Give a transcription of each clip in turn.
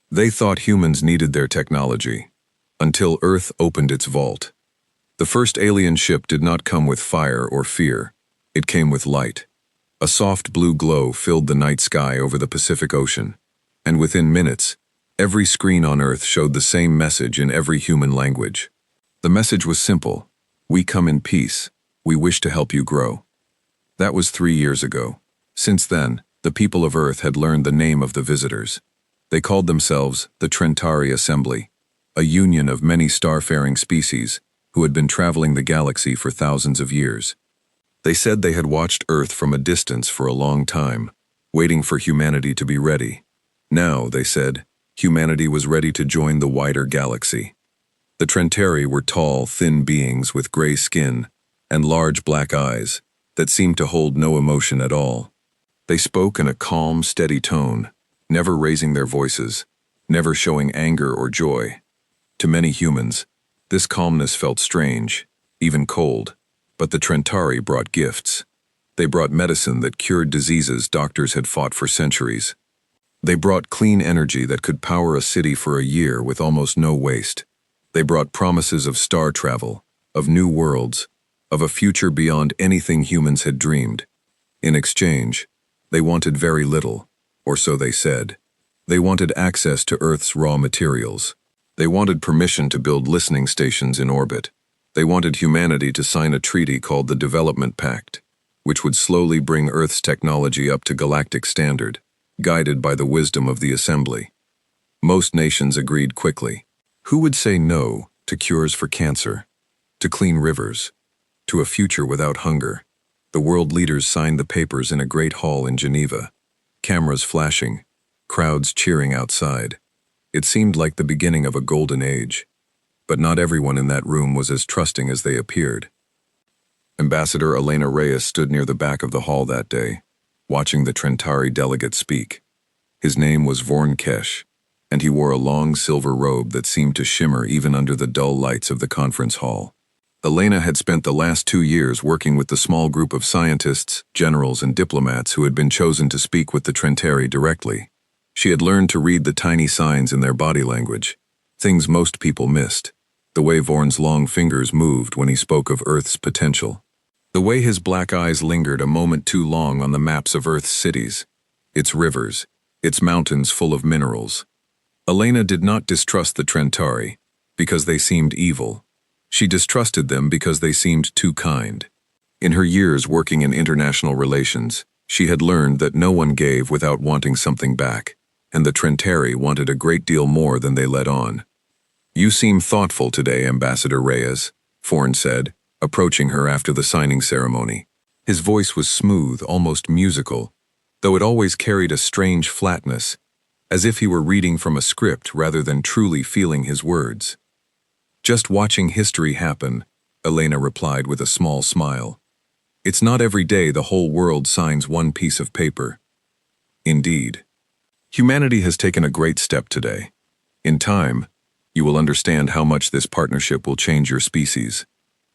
They thought humans needed their technology, until Earth opened its vault. The first alien ship did not come with fire or fear. It came with light. A soft blue glow filled the night sky over the Pacific Ocean, and within minutes, every screen on Earth showed the same message in every human language. The message was simple: we come in peace. We wish to help you grow. That was 3 years ago. Since then, the people of Earth had learned the name of the visitors. They called themselves the Trentari Assembly, a union of many starfaring species who had been traveling the galaxy for thousands of years. They said they had watched Earth from a distance for a long time, waiting for humanity to be ready. Now, they said, humanity was ready to join the wider galaxy. The Trentari were tall, thin beings with gray skin and large black eyes that seemed to hold no emotion at all. They spoke in a calm, steady tone, never raising their voices, never showing anger or joy. To many humans, this calmness felt strange, even cold, but the Trentari brought gifts. They brought medicine that cured diseases doctors had fought for centuries. They brought clean energy that could power a city for a year with almost no waste. They brought promises of star travel, of new worlds, of a future beyond anything humans had dreamed. In exchange, they wanted very little, or so they said. They wanted access to Earth's raw materials. They wanted permission to build listening stations in orbit. They wanted humanity to sign a treaty called the Development Pact, which would slowly bring Earth's technology up to galactic standard, guided by the wisdom of the Assembly. Most nations agreed quickly. Who would say no to cures for cancer, to clean rivers, to a future without hunger? The world leaders signed the papers in a great hall in Geneva, cameras flashing, crowds cheering outside. It seemed like the beginning of a golden age, but not everyone in that room was as trusting as they appeared. Ambassador Elena Reyes stood near the back of the hall that day, watching the Trentari delegate speak. His name was Vorn Kesh, and he wore a long silver robe that seemed to shimmer even under the dull lights of the conference hall. Elena had spent the last 2 years working with the small group of scientists, generals, and diplomats who had been chosen to speak with the Trentari directly. She had learned to read the tiny signs in their body language, things most people missed, the way Vorn's long fingers moved when he spoke of Earth's potential, the way his black eyes lingered a moment too long on the maps of Earth's cities, its rivers, its mountains full of minerals. Elena did not distrust the Trentari because they seemed evil. She distrusted them because they seemed too kind. In her years working in international relations, she had learned that no one gave without wanting something back, and the Trentari wanted a great deal more than they let on. "You seem thoughtful today, Ambassador Reyes," Vorn said, approaching her after the signing ceremony. His voice was smooth, almost musical, though it always carried a strange flatness, as if he were reading from a script rather than truly feeling his words. "Just watching history happen," Elena replied with a small smile. "It's not every day the whole world signs one piece of paper." Indeed. Humanity has taken a great step today. In time, you will understand how much this partnership will change your species.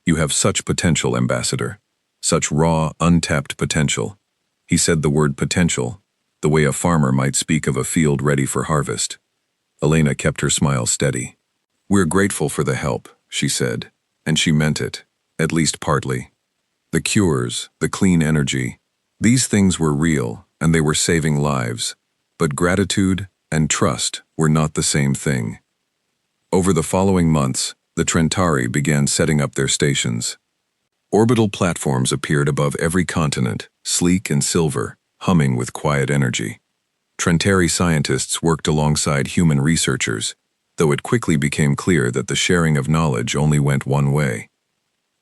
You have such potential, Ambassador. Such raw, untapped potential. He said the word potential, the way a farmer might speak of a field ready for harvest. Elena kept her smile steady. "We're grateful for the help," she said, and she meant it, at least partly. The cures, the clean energy, these things were real, and they were saving lives, but gratitude and trust were not the same thing. Over the following months, the Trentari began setting up their stations. Orbital platforms appeared above every continent, sleek and silver, humming with quiet energy. Trentari scientists worked alongside human researchers, though it quickly became clear that the sharing of knowledge only went one way.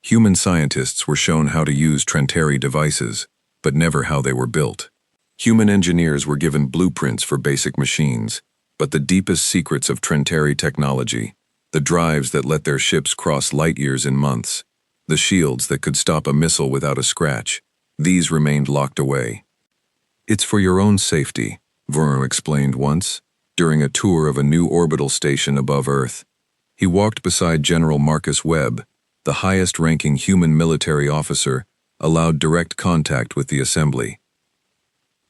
Human scientists were shown how to use Trentari devices, but never how they were built. Human engineers were given blueprints for basic machines, but the deepest secrets of Trentari technology, the drives that let their ships cross light years in months, the shields that could stop a missile without a scratch, these remained locked away. "It's for your own safety," Vorn explained once, during a tour of a new orbital station above Earth. He walked beside General Marcus Webb, the highest-ranking human military officer, allowed direct contact with the Assembly.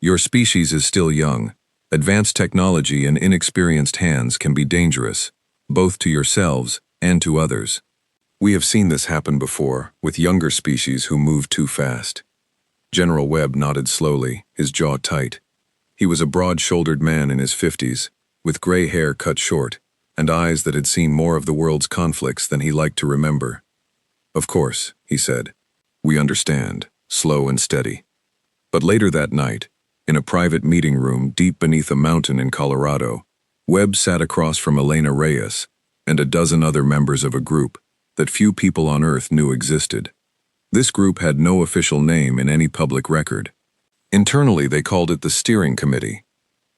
"Your species is still young, Advanced technology in inexperienced hands can be dangerous, both to yourselves and to others. We have seen this happen before, with younger species who moved too fast. General Webb nodded slowly, his jaw tight. He was a broad-shouldered man in his 50s, with gray hair cut short, and eyes that had seen more of the world's conflicts than he liked to remember. "Of course," he said. "We understand," slow and steady. But later that night, in a private meeting room deep beneath a mountain in Colorado, Webb sat across from Elena Reyes and a dozen other members of a group that few people on Earth knew existed. This group had no official name in any public record. Internally, they called it the Steering Committee.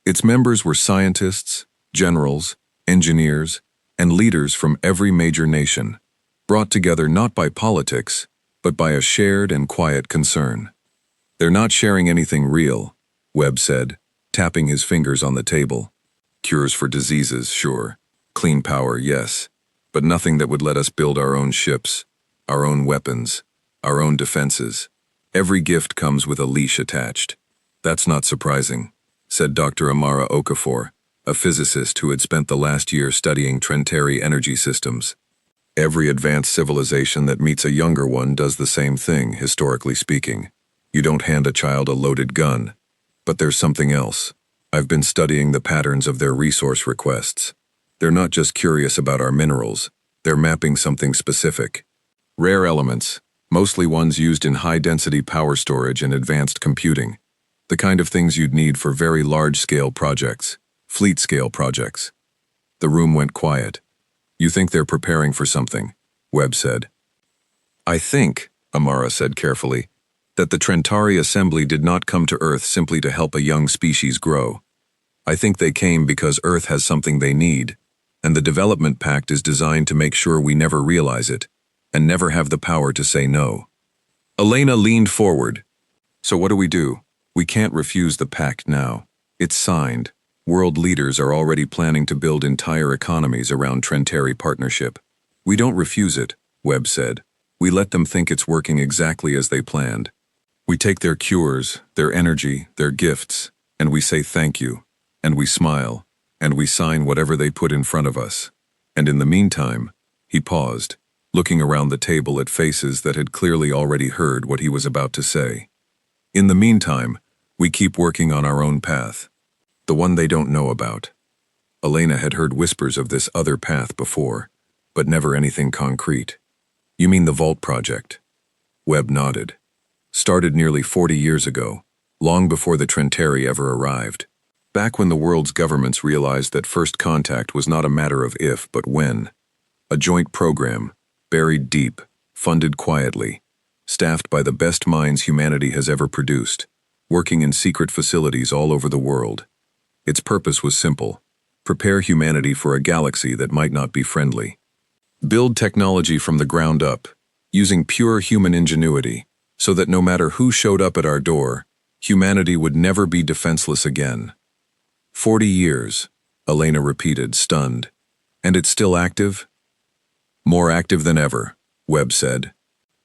Its members were scientists, generals, engineers, and leaders from every major nation, brought together not by politics, but by a shared and quiet concern. "They're not sharing anything real," Webb said, tapping his fingers on the table. "Cures for diseases, sure. Clean power, yes. But nothing that would let us build our own ships, our own weapons, our own defenses. Every gift comes with a leash attached." "That's not surprising," said Dr. Amara Okafor, a physicist who had spent the last year studying Trentari energy systems. "Every advanced civilization that meets a younger one does the same thing, historically speaking. You don't hand a child a loaded gun. But there's something else. I've been studying the patterns of their resource requests. They're not just curious about our minerals, they're mapping something specific. Rare elements, mostly ones used in high-density power storage and advanced computing. The kind of things you'd need for very large-scale projects, fleet-scale projects." The room went quiet. "You think they're preparing for something," Webb said. "I think," Amara said carefully, "that the Trentari Assembly did not come to Earth simply to help a young species grow. I think they came because Earth has something they need, and the Development Pact is designed to make sure we never realize it, and never have the power to say no." Elena leaned forward. "So what do we do? We can't refuse the pact now. It's signed. World leaders are already planning to build entire economies around Trentari partnership. We don't refuse it," Webb said. "We let them think it's working exactly as they planned. We take their cures, their energy, their gifts, and we say thank you, and we smile, and we sign whatever they put in front of us. And in the meantime," he paused, looking around the table at faces that had clearly already heard what he was about to say. "In the meantime, we keep working on our own path. The one they don't know about." Elena had heard whispers of this other path before, but never anything concrete. "You mean the Vault Project?" Webb nodded. "Started nearly 40 years ago, long before the Trentari ever arrived. Back when the world's governments realized that first contact was not a matter of if, but when. A joint program, buried deep, funded quietly, staffed by the best minds humanity has ever produced, working in secret facilities all over the world. Its purpose was simple: prepare humanity for a galaxy that might not be friendly. Build technology from the ground up, using pure human ingenuity, so that no matter who showed up at our door, humanity would never be defenseless again." 40 years, Elena repeated, stunned. "And it's still active?" "More active than ever," Webb said.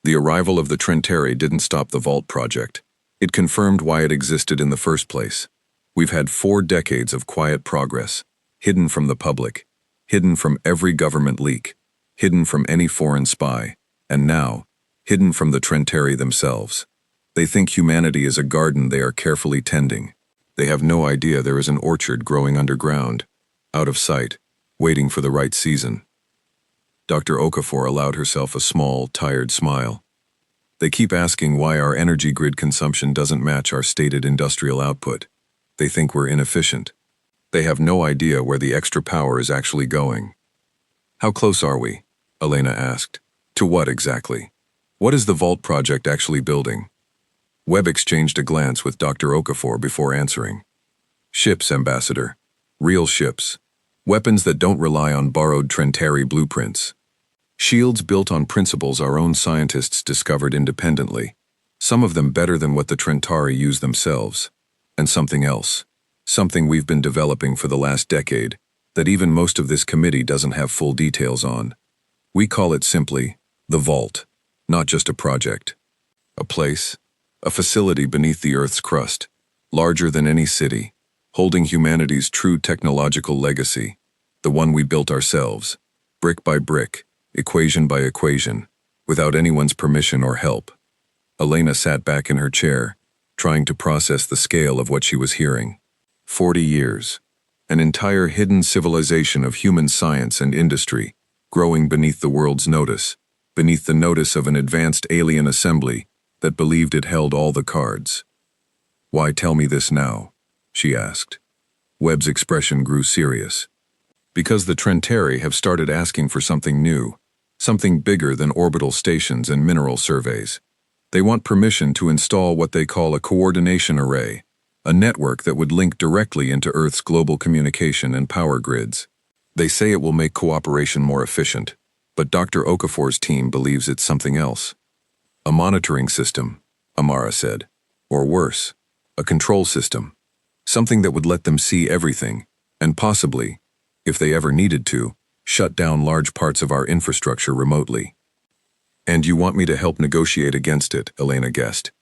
"The arrival of the Trentari didn't stop the Vault Project. It confirmed why it existed in the first place. We've had 4 decades of quiet progress, hidden from the public, hidden from every government leak, hidden from any foreign spy, and now, hidden from the Trentari themselves. They think humanity is a garden they are carefully tending. They have no idea there is an orchard growing underground, out of sight, waiting for the right season." Dr. Okafor allowed herself a small, tired smile. "They keep asking why our energy grid consumption doesn't match our stated industrial output. They think we're inefficient. They have no idea where the extra power is actually going." "How close are we?" Elena asked. "To what exactly? What is the Vault Project actually building?" Webb exchanged a glance with Dr. Okafor before answering. "Ships, Ambassador. Real ships. Weapons that don't rely on borrowed Trentari blueprints. Shields built on principles our own scientists discovered independently, some of them better than what the Trentari use themselves. And something else, something we've been developing for the last decade, that even most of this committee doesn't have full details on. We call it simply the Vault, not just a project. A place, a facility beneath the Earth's crust, larger than any city, holding humanity's true technological legacy, the one we built ourselves, brick by brick, equation by equation, without anyone's permission or help. Elena sat back in her chair, trying to process the scale of what she was hearing. 40 years. An entire hidden civilization of human science and industry, growing beneath the world's notice, beneath the notice of an advanced alien assembly that believed it held all the cards. "Why tell me this now?" she asked. Webb's expression grew serious. "Because the Trentari have started asking for something new, something bigger than orbital stations and mineral surveys. They want permission to install what they call a coordination array, a network that would link directly into Earth's global communication and power grids. They say it will make cooperation more efficient, but Dr. Okafor's team believes it's something else. A monitoring system," Amara said. "Or worse, a control system. Something that would let them see everything, and possibly, if they ever needed to, shut down large parts of our infrastructure remotely." "And you want me to help negotiate against it," Elena guessed.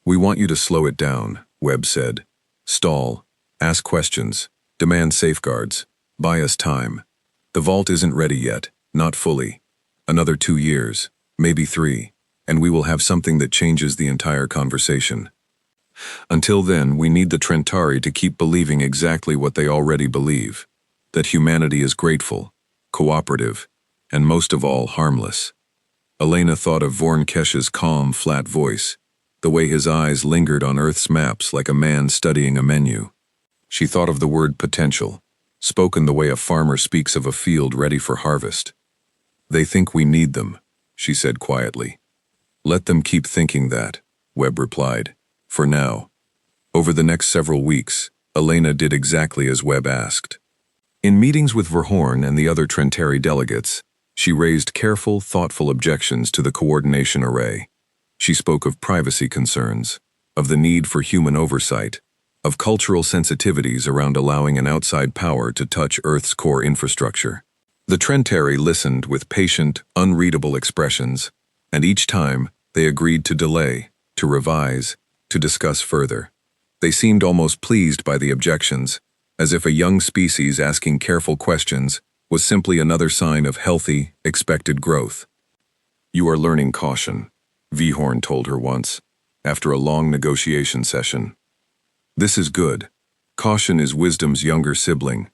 "We want you to slow it down," Webb said. "Stall, ask questions, demand safeguards, buy us time. The vault isn't ready yet, not fully. Another 2 years, maybe 3, and we will have something that changes the entire conversation. Until then, we need the Trentari to keep believing exactly what they already believe, that humanity is grateful, cooperative, and most of all, harmless." Elena thought of Vornkesh's calm, flat voice, the way his eyes lingered on Earth's maps like a man studying a menu. She thought of the word potential, spoken the way a farmer speaks of a field ready for harvest. "They think we need them," she said quietly. "Let them keep thinking that," Webb replied. "For now." Over the next several weeks, Elena did exactly as Webb asked. In meetings with Verhorn and the other Trentari delegates, she raised careful, thoughtful objections to the coordination array. She spoke of privacy concerns, of the need for human oversight, of cultural sensitivities around allowing an outside power to touch Earth's core infrastructure. The Trentari listened with patient, unreadable expressions, and each time they agreed to delay, to revise, to discuss further. They seemed almost pleased by the objections, as if a young species asking careful questions was simply another sign of healthy, expected growth. "You are learning caution," Verhorn told her once, after a long negotiation session. "This is good. Caution is wisdom's younger sibling."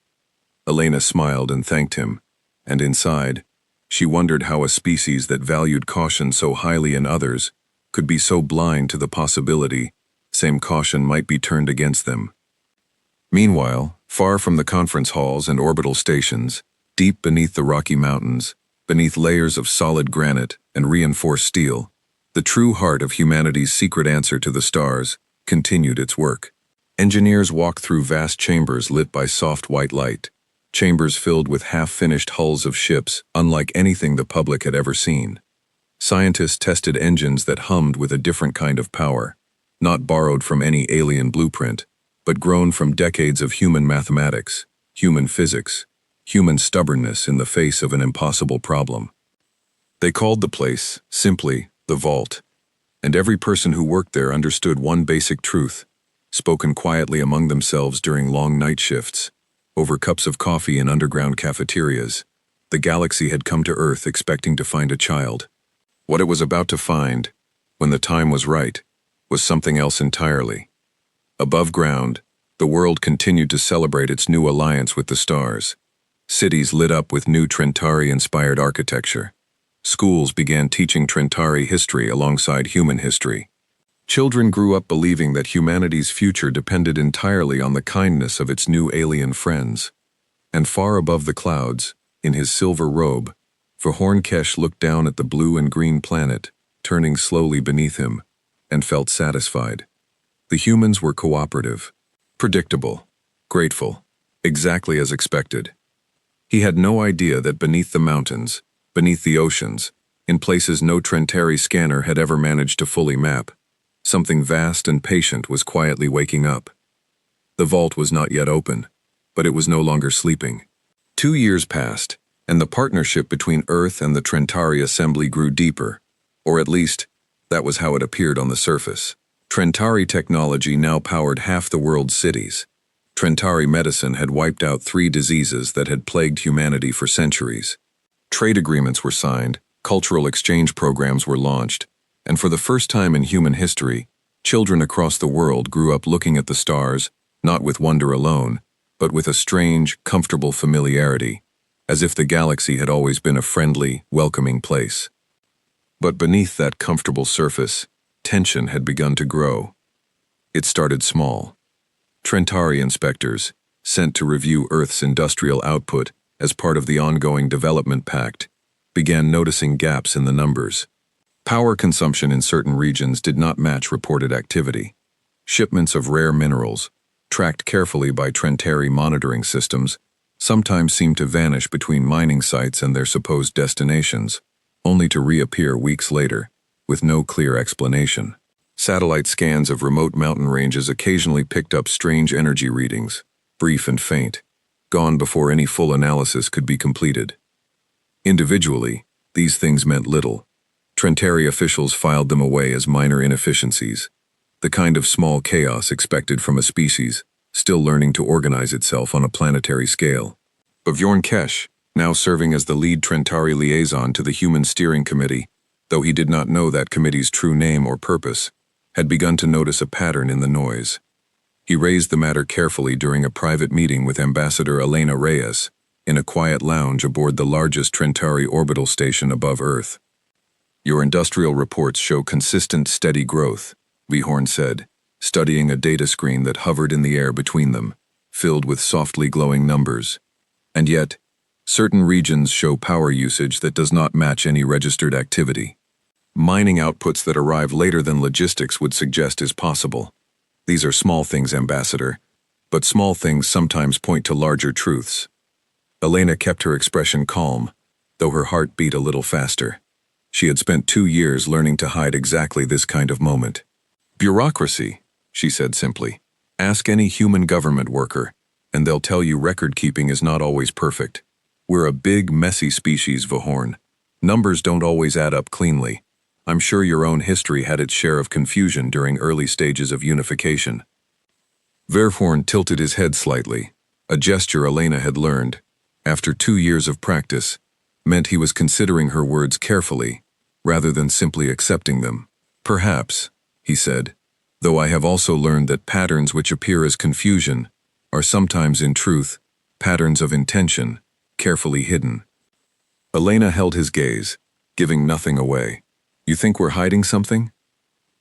Elena smiled and thanked him, and inside, she wondered how a species that valued caution so highly in others could be so blind to the possibility same caution might be turned against them. Meanwhile, far from the conference halls and orbital stations, deep beneath the Rocky Mountains, beneath layers of solid granite and reinforced steel, the true heart of humanity's secret answer to the stars continued its work. Engineers walked through vast chambers lit by soft white light, chambers filled with half-finished hulls of ships unlike anything the public had ever seen. Scientists tested engines that hummed with a different kind of power, not borrowed from any alien blueprint, but grown from decades of human mathematics, human physics, human stubbornness in the face of an impossible problem. They called the place, simply, the Vault, and every person who worked there understood one basic truth, spoken quietly among themselves during long night shifts, over cups of coffee in underground cafeterias. The galaxy had come to Earth expecting to find a child. What it was about to find, when the time was right, was something else entirely. Above ground, the world continued to celebrate its new alliance with the stars. Cities lit up with new Trentari-inspired architecture. Schools began teaching Trentari history alongside human history. Children grew up believing that humanity's future depended entirely on the kindness of its new alien friends. And far above the clouds, in his silver robe, Vornkes looked down at the blue and green planet, turning slowly beneath him, and felt satisfied. The humans were cooperative, predictable, grateful, exactly as expected. He had no idea that beneath the mountains, beneath the oceans, in places no Trentari scanner had ever managed to fully map, something vast and patient was quietly waking up. The vault was not yet open, but it was no longer sleeping. 2 years passed, and the partnership between Earth and the Trentari assembly grew deeper, or at least, that was how it appeared on the surface. Trentari technology now powered half the world's cities. Trentari medicine had wiped out 3 diseases that had plagued humanity for centuries. Trade agreements were signed, cultural exchange programs were launched, and for the first time in human history, children across the world grew up looking at the stars, not with wonder alone, but with a strange, comfortable familiarity, as if the galaxy had always been a friendly, welcoming place. But beneath that comfortable surface, tension had begun to grow. It started small. Trentari inspectors, sent to review Earth's industrial output as part of the ongoing development pact, began noticing gaps in the numbers. Power consumption in certain regions did not match reported activity. Shipments of rare minerals, tracked carefully by Trentari monitoring systems, sometimes seemed to vanish between mining sites and their supposed destinations, only to reappear weeks later, with no clear explanation. Satellite scans of remote mountain ranges occasionally picked up strange energy readings, brief and faint, gone before any full analysis could be completed. Individually, these things meant little. Trentari officials filed them away as minor inefficiencies, the kind of small chaos expected from a species still learning to organize itself on a planetary scale. But Bjorn Kesh, now serving as the lead Trentari liaison to the Human Steering Committee, though he did not know that committee's true name or purpose, had begun to notice a pattern in the noise. He raised the matter carefully during a private meeting with Ambassador Elena Reyes, in a quiet lounge aboard the largest Trentari orbital station above Earth. "Your industrial reports show consistent, steady growth," Vihorn said, studying a data screen that hovered in the air between them, filled with softly glowing numbers. "And yet, certain regions show power usage that does not match any registered activity. Mining outputs that arrive later than logistics would suggest is possible. These are small things, Ambassador, but small things sometimes point to larger truths." Elena kept her expression calm, though her heart beat a little faster. She had spent 2 years learning to hide exactly this kind of moment. "Bureaucracy," she said simply. "Ask any human government worker, and they'll tell you record-keeping is not always perfect. We're a big, messy species, Vihorn. Numbers don't always add up cleanly. I'm sure your own history had its share of confusion during early stages of unification." Verhorn tilted his head slightly, a gesture Elena had learned, after 2 years of practice, meant he was considering her words carefully, rather than simply accepting them. "Perhaps," he said, "though I have also learned that patterns which appear as confusion are sometimes in truth patterns of intention, carefully hidden." Elena held his gaze, giving nothing away. "You think we're hiding something?"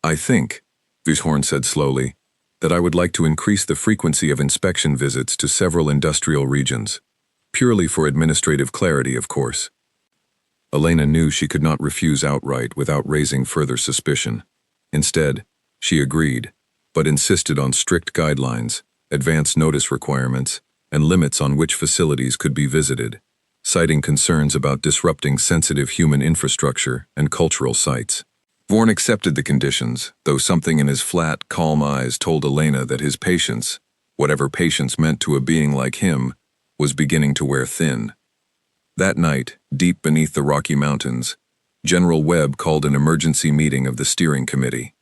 "I think," Vishorn said slowly, "that I would like to increase the frequency of inspection visits to several industrial regions. Purely for administrative clarity, of course." Elena knew she could not refuse outright without raising further suspicion. Instead, she agreed, but insisted on strict guidelines, advance notice requirements, and limits on which facilities could be visited, citing concerns about disrupting sensitive human infrastructure and cultural sites. Vorn accepted the conditions, though something in his flat, calm eyes told Elena that his patience, whatever patience meant to a being like him, was beginning to wear thin. That night, deep beneath the Rocky Mountains, General Webb called an emergency meeting of the steering committee.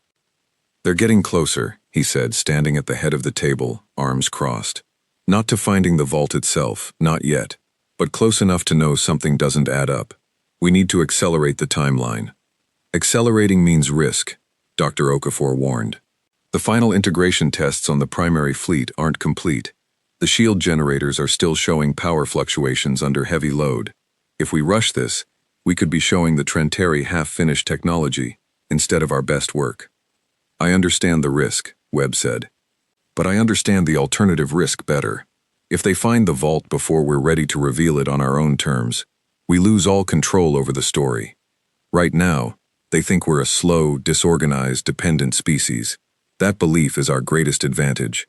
"They're getting closer," he said, standing at the head of the table, arms crossed. "Not to finding the vault itself, not yet, but close enough to know something doesn't add up. We need to accelerate the timeline." "Accelerating means risk," Dr. Okafor warned. "The final integration tests on the primary fleet aren't complete. The shield generators are still showing power fluctuations under heavy load. If we rush this, we could be showing the Trentari half-finished technology instead of our best work." "I understand the risk," Webb said. "But I understand the alternative risk better. If they find the vault before we're ready to reveal it on our own terms, we lose all control over the story. Right now, they think we're a slow, disorganized, dependent species. That belief is our greatest advantage.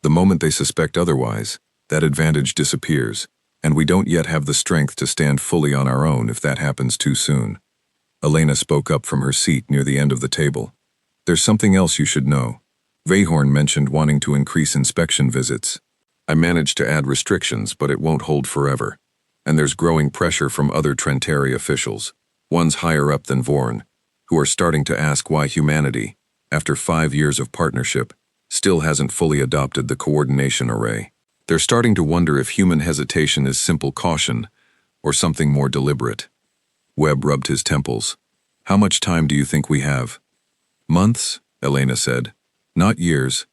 The moment they suspect otherwise, that advantage disappears, and we don't yet have the strength to stand fully on our own if that happens too soon." Elena spoke up from her seat near the end of the table. "There's something else you should know. Vehorn mentioned wanting to increase inspection visits. I managed to add restrictions, but it won't hold forever. And there's growing pressure from other Trentari officials, ones higher up than Vorn, who are starting to ask why humanity, after 5 years of partnership, still hasn't fully adopted the coordination array. They're starting to wonder if human hesitation is simple caution or something more deliberate. Webb rubbed his temples. How much time do you think we have? Months, Elena said. Not years.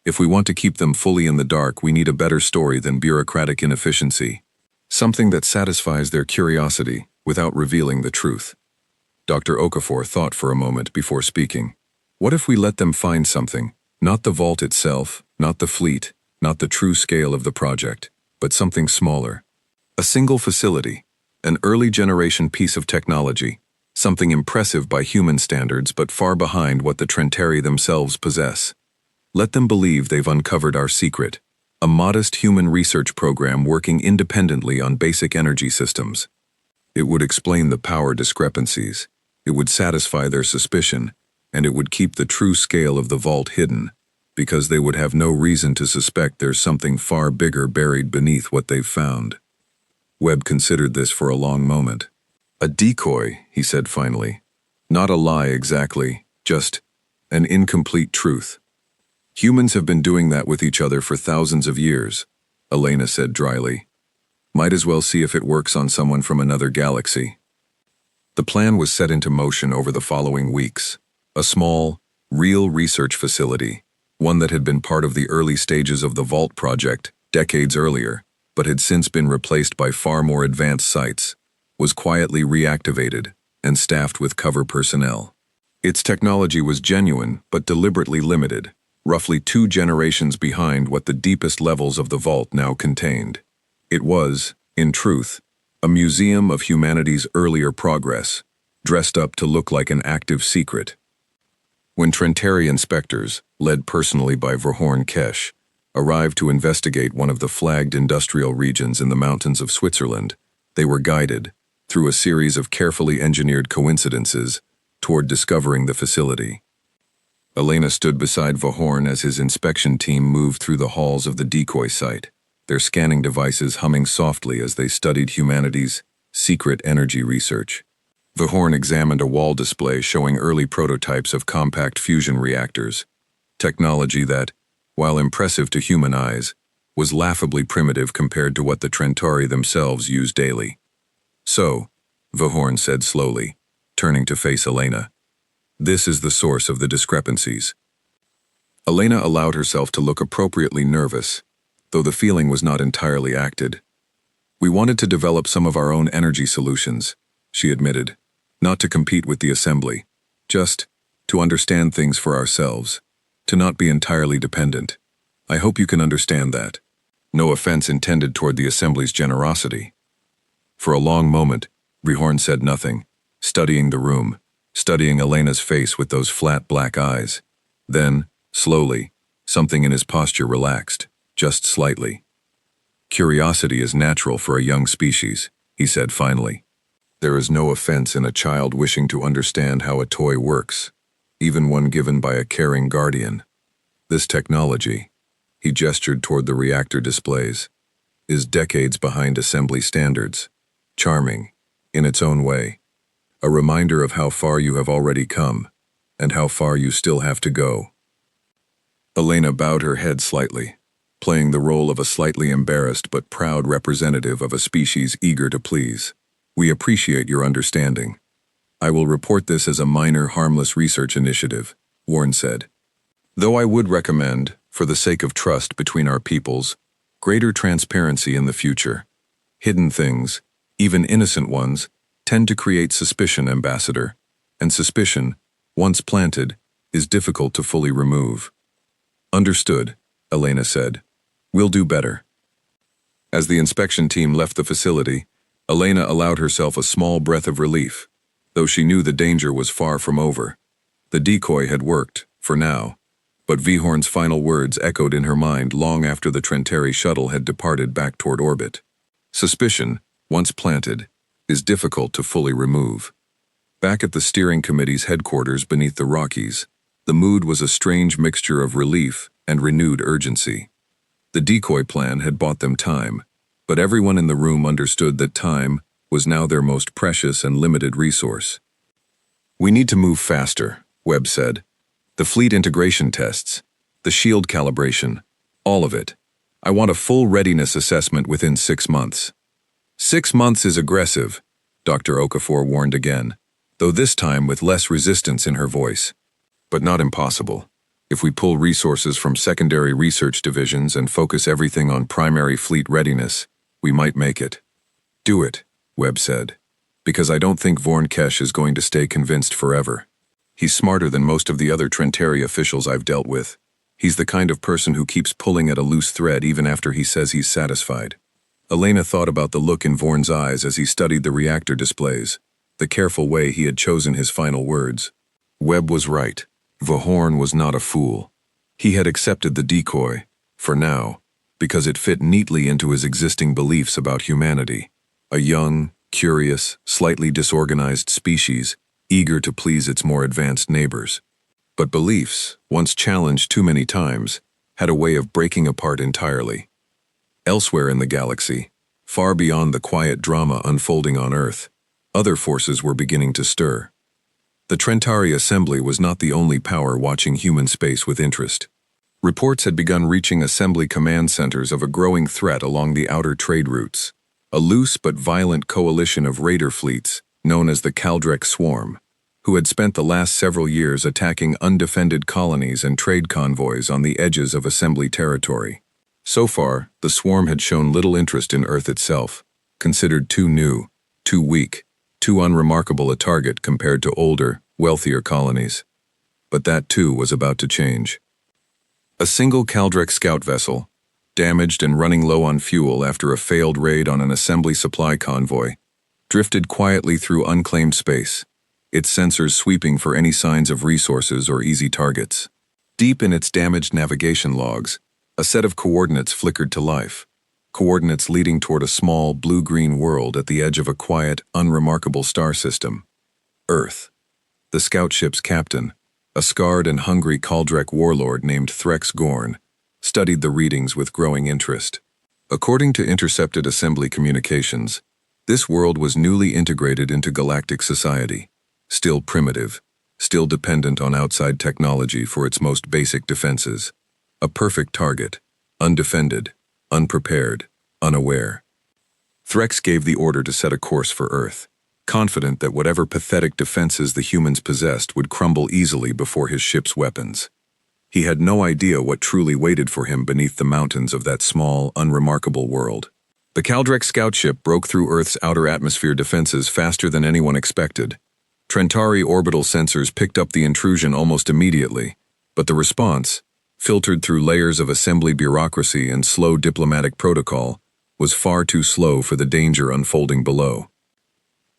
If we want to keep them fully in the dark, we need a better story than bureaucratic inefficiency. Something that satisfies their curiosity without revealing the truth. Dr. Okafor thought for a moment before speaking. What if we let them find something? Not the vault itself, not the fleet, not the true scale of the project, but something smaller. A single facility, an early generation piece of technology, something impressive by human standards but far behind what the Trentari themselves possess. Let them believe they've uncovered our secret, a modest human research program working independently on basic energy systems. It would explain the power discrepancies, it would satisfy their suspicion, and it would keep the true scale of the vault hidden, because they would have no reason to suspect there's something far bigger buried beneath what they've found. Webb considered this for a long moment. A decoy, he said finally. Not a lie exactly, just an incomplete truth. Humans have been doing that with each other for thousands of years, Elena said dryly. Might as well see if it works on someone from another galaxy. The plan was set into motion over the following weeks. A small, real research facility, one that had been part of the early stages of the Vault project decades earlier, but had since been replaced by far more advanced sites, was quietly reactivated and staffed with cover personnel. Its technology was genuine but deliberately limited, roughly 2 generations behind what the deepest levels of the Vault now contained. It was, in truth, a museum of humanity's earlier progress, dressed up to look like an active secret. When Trentari inspectors, led personally by Verhorn Kesh, arrived to investigate one of the flagged industrial regions in the mountains of Switzerland, they were guided, through a series of carefully engineered coincidences, toward discovering the facility. Elena stood beside Verhorn as his inspection team moved through the halls of the decoy site, their scanning devices humming softly as they studied humanity's secret energy research. Verhorn examined a wall display showing early prototypes of compact fusion reactors, technology that, while impressive to human eyes, was laughably primitive compared to what the Trentari themselves used daily. So, Verhorn said slowly, turning to face Elena, this is the source of the discrepancies. Elena allowed herself to look appropriately nervous, though the feeling was not entirely acted. We wanted to develop some of our own energy solutions, she admitted, not to compete with the assembly, just to understand things for ourselves, to not be entirely dependent. I hope you can understand that. No offense intended toward the assembly's generosity. For a long moment, Verhorn said nothing, studying the room, studying Elena's face with those flat black eyes. Then, slowly, something in his posture relaxed, just slightly. Curiosity is natural for a young species, he said finally. There is no offense in a child wishing to understand how a toy works, even one given by a caring guardian. This technology, he gestured toward the reactor displays, is decades behind assembly standards, charming, in its own way, a reminder of how far you have already come, and how far you still have to go. Elena bowed her head slightly, playing the role of a slightly embarrassed but proud representative of a species eager to please. We appreciate your understanding. I will report this as a minor, harmless research initiative, Warren said. Though I would recommend, for the sake of trust between our peoples, greater transparency in the future. Hidden things, even innocent ones, tend to create suspicion, Ambassador, and suspicion, once planted, is difficult to fully remove. Understood, Elena said. We'll do better. As the inspection team left the facility, Elena allowed herself a small breath of relief, though she knew the danger was far from over. The decoy had worked, for now, but Verhorn's final words echoed in her mind long after the Trentari shuttle had departed back toward orbit. Suspicion, once planted, is difficult to fully remove. Back at the steering committee's headquarters beneath the Rockies, the mood was a strange mixture of relief and renewed urgency. The decoy plan had bought them time, but everyone in the room understood that time was now their most precious and limited resource. We need to move faster, Webb said. The fleet integration tests, the shield calibration, all of it. I want a full readiness assessment within 6 months. 6 months is aggressive, Dr. Okafor warned again, though this time with less resistance in her voice. But not impossible. If we pull resources from secondary research divisions and focus everything on primary fleet readiness, we might make it. Do it, Webb said, because I don't think Vornkesh is going to stay convinced forever. He's smarter than most of the other Trentari officials I've dealt with. He's the kind of person who keeps pulling at a loose thread even after he says he's satisfied. Elena thought about the look in Vorn's eyes as he studied the reactor displays, the careful way he had chosen his final words. Webb was right. Vahorn was not a fool. He had accepted the decoy, for now, because it fit neatly into his existing beliefs about humanity. A young, curious, slightly disorganized species, eager to please its more advanced neighbors. But beliefs, once challenged too many times, had a way of breaking apart entirely. Elsewhere in the galaxy, far beyond the quiet drama unfolding on Earth, other forces were beginning to stir. The Trentari Assembly was not the only power watching human space with interest. Reports had begun reaching Assembly command centers of a growing threat along the outer trade routes, a loose but violent coalition of raider fleets known as the Kaldrek Swarm, who had spent the last several years attacking undefended colonies and trade convoys on the edges of Assembly territory. So far, the swarm had shown little interest in Earth itself, considered too new, too weak, too unremarkable a target compared to older, wealthier colonies. But that too was about to change. A single Kaldrek scout vessel, damaged and running low on fuel after a failed raid on an Assembly supply convoy, drifted quietly through unclaimed space, its sensors sweeping for any signs of resources or easy targets. Deep in its damaged navigation logs, a set of coordinates flickered to life, coordinates leading toward a small, blue-green world at the edge of a quiet, unremarkable star system. Earth. The scout ship's captain, a scarred and hungry Kaldrek warlord named Threx Gorn, studied the readings with growing interest. According to intercepted Assembly communications, this world was newly integrated into galactic society, still primitive, still dependent on outside technology for its most basic defenses. A perfect target, undefended, unprepared, unaware. Threx gave the order to set a course for Earth, confident that whatever pathetic defenses the humans possessed would crumble easily before his ship's weapons. He had no idea what truly waited for him beneath the mountains of that small, unremarkable world. The Kaldrek scout ship broke through Earth's outer atmosphere defenses faster than anyone expected. Trentari orbital sensors picked up the intrusion almost immediately, but the response, filtered through layers of Assembly bureaucracy and slow diplomatic protocol, was far too slow for the danger unfolding below.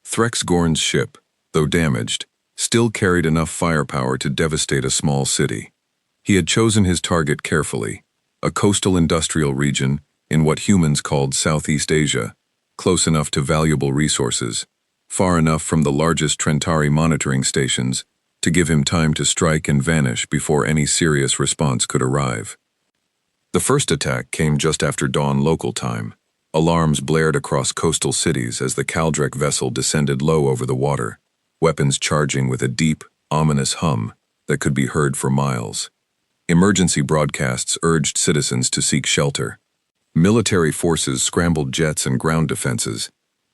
Threx Gorn's ship, though damaged, still carried enough firepower to devastate a small city. He had chosen his target carefully, a coastal industrial region in what humans called Southeast Asia, close enough to valuable resources, far enough from the largest Trentari monitoring stations to give him time to strike and vanish before any serious response could arrive. The first attack came just after dawn local time. Alarms blared across coastal cities as the Kaldrek vessel descended low over the water, weapons charging with a deep, ominous hum that could be heard for miles. Emergency broadcasts urged citizens to seek shelter. Military forces scrambled jets and ground defenses,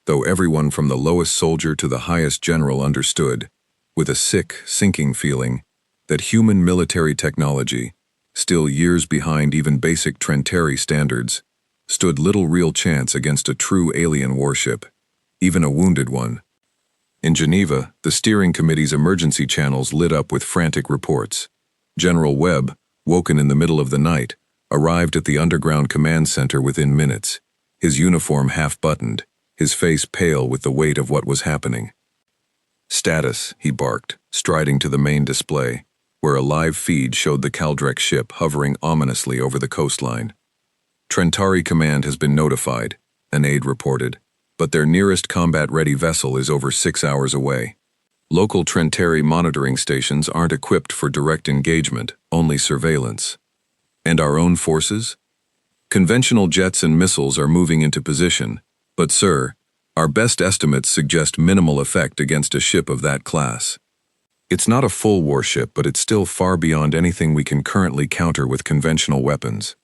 though everyone from the lowest soldier to the highest general understood, with a sick, sinking feeling, that human military technology, still years behind even basic Trentari standards, stood little real chance against a true alien warship, even a wounded one. In Geneva, the steering committee's emergency channels lit up with frantic reports. General Webb, woken in the middle of the night, arrived at the underground command center within minutes, his uniform half-buttoned, his face pale with the weight of what was happening. "Status," he barked, striding to the main display, where a live feed showed the Kaldrek ship hovering ominously over the coastline. "Trentari Command has been notified," an aide reported, "but their nearest combat-ready vessel is over 6 hours away. Local Trentari monitoring stations aren't equipped for direct engagement, only surveillance. And our own forces? Conventional jets and missiles are moving into position, but sir, our best estimates suggest minimal effect against a ship of that class." It's not a full warship, but it's still far beyond anything we can currently counter with conventional weapons.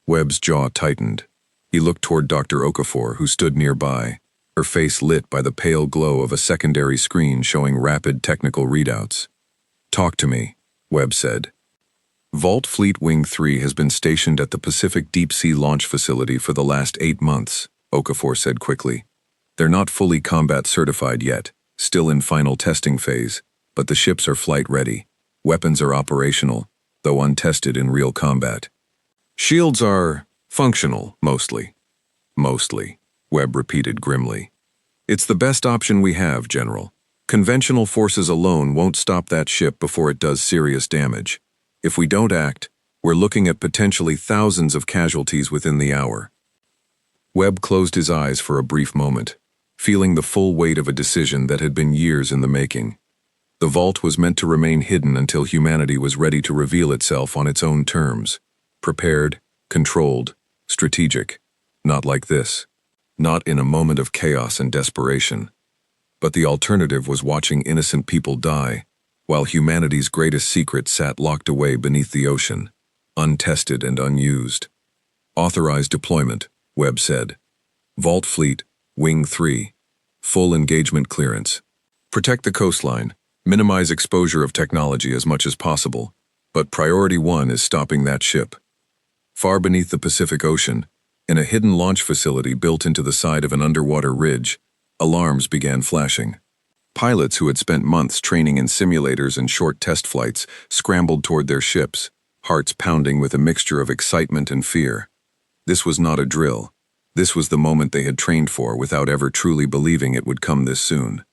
Webb's jaw tightened. He looked toward Dr. Okafor, who stood nearby, her face lit by the pale glow of a secondary screen showing rapid technical readouts. "Talk to me," Webb said. "Vault Fleet Wing 3 has been stationed at the Pacific Deep Sea Launch Facility for the last 8 months, Okafor said quickly. "They're not fully combat certified yet, still in final testing phase, but the ships are flight-ready. Weapons are operational, though untested in real combat. Shields are functional, mostly." "Mostly," Webb repeated grimly. "It's the best option we have, General. Conventional forces alone won't stop that ship before it does serious damage. If we don't act, we're looking at potentially thousands of casualties within the hour." Webb closed his eyes for a brief moment, feeling the full weight of a decision that had been years in the making. The vault was meant to remain hidden until humanity was ready to reveal itself on its own terms. Prepared, controlled, strategic. Not like this. Not in a moment of chaos and desperation. But the alternative was watching innocent people die, while humanity's greatest secret sat locked away beneath the ocean, untested and unused. "Authorized deployment," Webb said. "Vault Fleet, Wing 3. Full engagement clearance. Protect the coastline. Minimize exposure of technology as much as possible, but priority 1 is stopping that ship." Far beneath the Pacific Ocean, in a hidden launch facility built into the side of an underwater ridge, alarms began flashing. Pilots who had spent months training in simulators and short test flights scrambled toward their ships, hearts pounding with a mixture of excitement and fear. This was not a drill. This was the moment they had trained for without ever truly believing it would come this soon.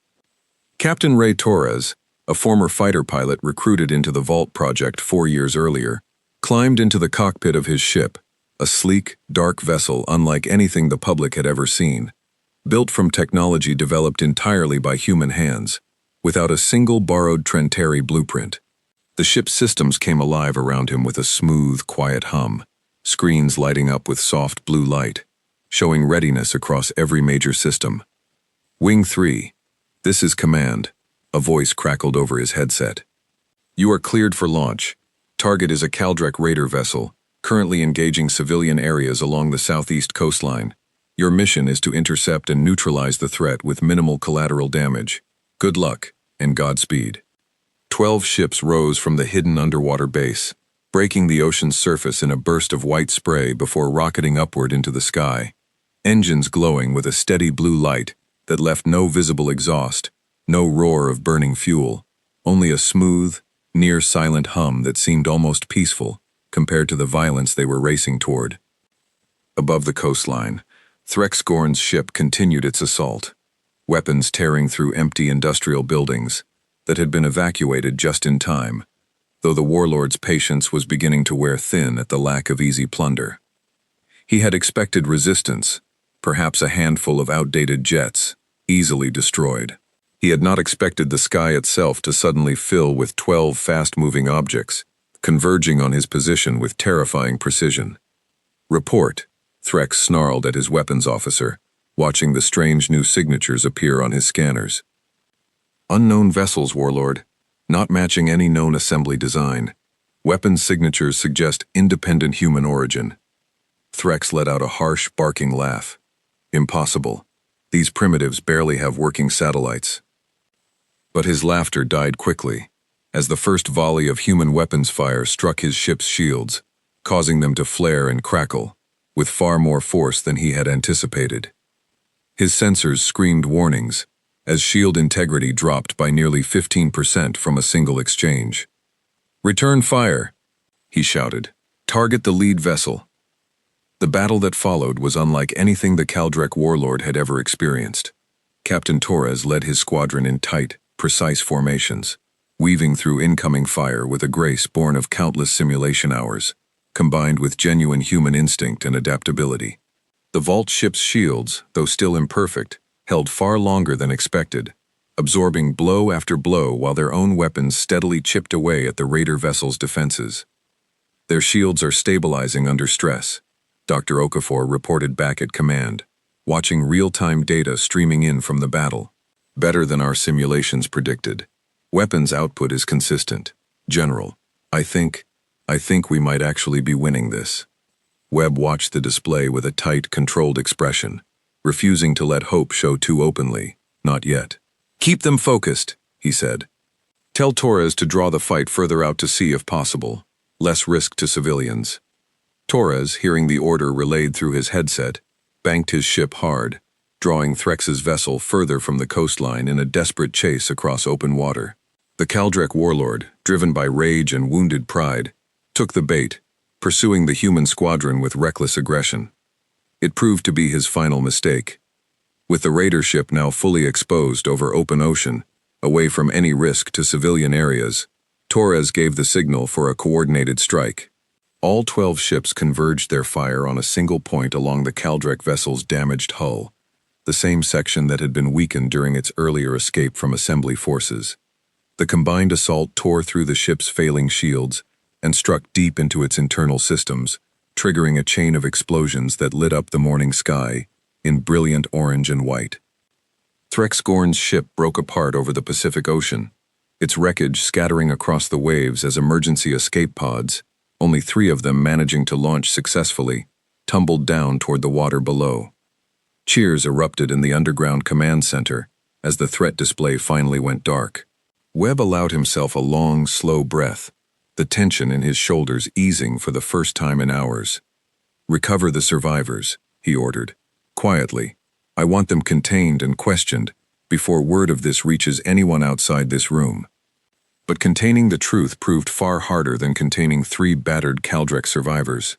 Captain Ray Torres, a former fighter pilot recruited into the Vault project 4 years earlier, climbed into the cockpit of his ship, a sleek, dark vessel unlike anything the public had ever seen, built from technology developed entirely by human hands, without a single borrowed Trentari blueprint. The ship's systems came alive around him with a smooth, quiet hum, screens lighting up with soft blue light, showing readiness across every major system. "Wing 3. This is command," a voice crackled over his headset. "You are cleared for launch. Target is a Kaldrek raider vessel, currently engaging civilian areas along the southeast coastline. Your mission is to intercept and neutralize the threat with minimal collateral damage. Good luck, and Godspeed." 12 ships rose from the hidden underwater base, breaking the ocean's surface in a burst of white spray before rocketing upward into the sky, engines glowing with a steady blue light that left no visible exhaust, no roar of burning fuel, only a smooth, near-silent hum that seemed almost peaceful compared to the violence they were racing toward. Above the coastline, Threxgorn's ship continued its assault, weapons tearing through empty industrial buildings that had been evacuated just in time, though the warlord's patience was beginning to wear thin at the lack of easy plunder. He had expected resistance, perhaps a handful of outdated jets, easily destroyed. He had not expected the sky itself to suddenly fill with 12 fast-moving objects, converging on his position with terrifying precision. "Report," Threx snarled at his weapons officer, watching the strange new signatures appear on his scanners. "Unknown vessels, Warlord, not matching any known assembly design. Weapons signatures suggest independent human origin." Threx let out a harsh, barking laugh. "Impossible. These primitives barely have working satellites." But his laughter died quickly, as the first volley of human weapons fire struck his ship's shields, causing them to flare and crackle, with far more force than he had anticipated. His sensors screamed warnings, as shield integrity dropped by nearly 15% from a single exchange. "Return fire," he shouted. "Target the lead vessel." The battle that followed was unlike anything the Kaldrek warlord had ever experienced. Captain Torres led his squadron in tight, precise formations, weaving through incoming fire with a grace born of countless simulation hours, combined with genuine human instinct and adaptability. The Vault ship's shields, though still imperfect, held far longer than expected, absorbing blow after blow while their own weapons steadily chipped away at the raider vessel's defenses. "Their shields are stabilizing under stress," Dr. Okafor reported back at command, watching real-time data streaming in from the battle. "Better than our simulations predicted. Weapons output is consistent. General, I think we might actually be winning this. Webb watched the display with a tight, controlled expression, refusing to let hope show too openly. Not yet. Keep them focused, he said. Tell Torres to draw the fight further out to sea if possible. Less risk to civilians. Torres, hearing the order relayed through his headset, banked his ship hard, drawing Threx's vessel further from the coastline in a desperate chase across open water. The Kaldrek warlord, driven by rage and wounded pride, took the bait, pursuing the human squadron with reckless aggression. It proved to be his final mistake. With the raider ship now fully exposed over open ocean, away from any risk to civilian areas, Torres gave the signal for a coordinated strike. All 12 ships converged their fire on a single point along the Kaldrek vessel's damaged hull, the same section that had been weakened during its earlier escape from assembly forces. The combined assault tore through the ship's failing shields and struck deep into its internal systems, triggering a chain of explosions that lit up the morning sky in brilliant orange and white. Threxgorn's ship broke apart over the Pacific Ocean, its wreckage scattering across the waves as emergency escape pods, only 3 of them managing to launch successfully, tumbled down toward the water below. Cheers erupted in the underground command center as the threat display finally went dark. Webb allowed himself a long, slow breath, the tension in his shoulders easing for the first time in hours. "Recover the survivors," he ordered. "Quietly. I want them contained and questioned before word of this reaches anyone outside this room." But containing the truth proved far harder than containing 3 battered Kaldrek survivors.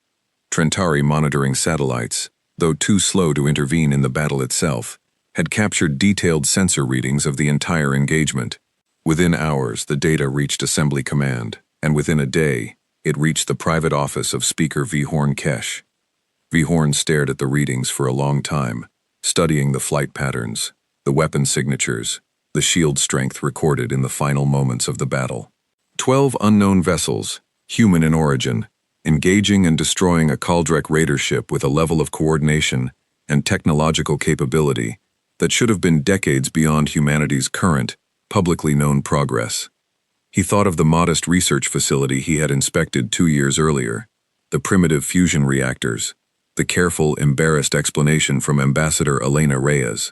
Trentari monitoring satellites, though too slow to intervene in the battle itself, had captured detailed sensor readings of the entire engagement. Within hours, the data reached Assembly Command, and within a day, it reached the private office of Speaker Vihorn Kesh. Vihorn stared at the readings for a long time, studying the flight patterns, the weapon signatures, the shield strength recorded in the final moments of the battle. 12 unknown vessels, human in origin, engaging and destroying a Kaldrek raider ship with a level of coordination and technological capability that should have been decades beyond humanity's current, publicly known progress. He thought of the modest research facility he had inspected 2 years earlier, the primitive fusion reactors, the careful, embarrassed explanation from Ambassador Elena Reyes.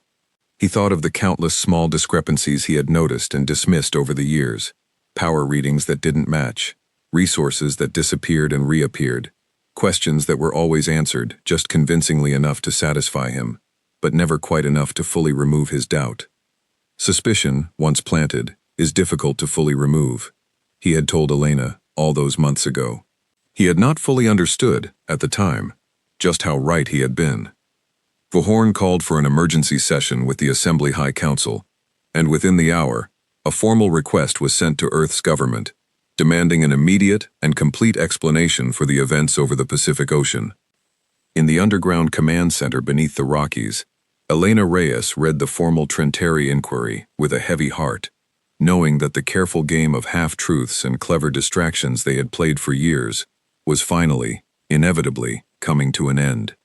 He thought of the countless small discrepancies he had noticed and dismissed over the years, power readings that didn't match, resources that disappeared and reappeared, questions that were always answered just convincingly enough to satisfy him, but never quite enough to fully remove his doubt. Suspicion, once planted, is difficult to fully remove, he had told Elena all those months ago. He had not fully understood, at the time, just how right he had been. Vihorn called for an emergency session with the Assembly High Council, and within the hour, a formal request was sent to Earth's government, demanding an immediate and complete explanation for the events over the Pacific Ocean. In the underground command center beneath the Rockies, Elena Reyes read the formal Trentari inquiry with a heavy heart, knowing that the careful game of half-truths and clever distractions they had played for years was finally, inevitably, coming to an end.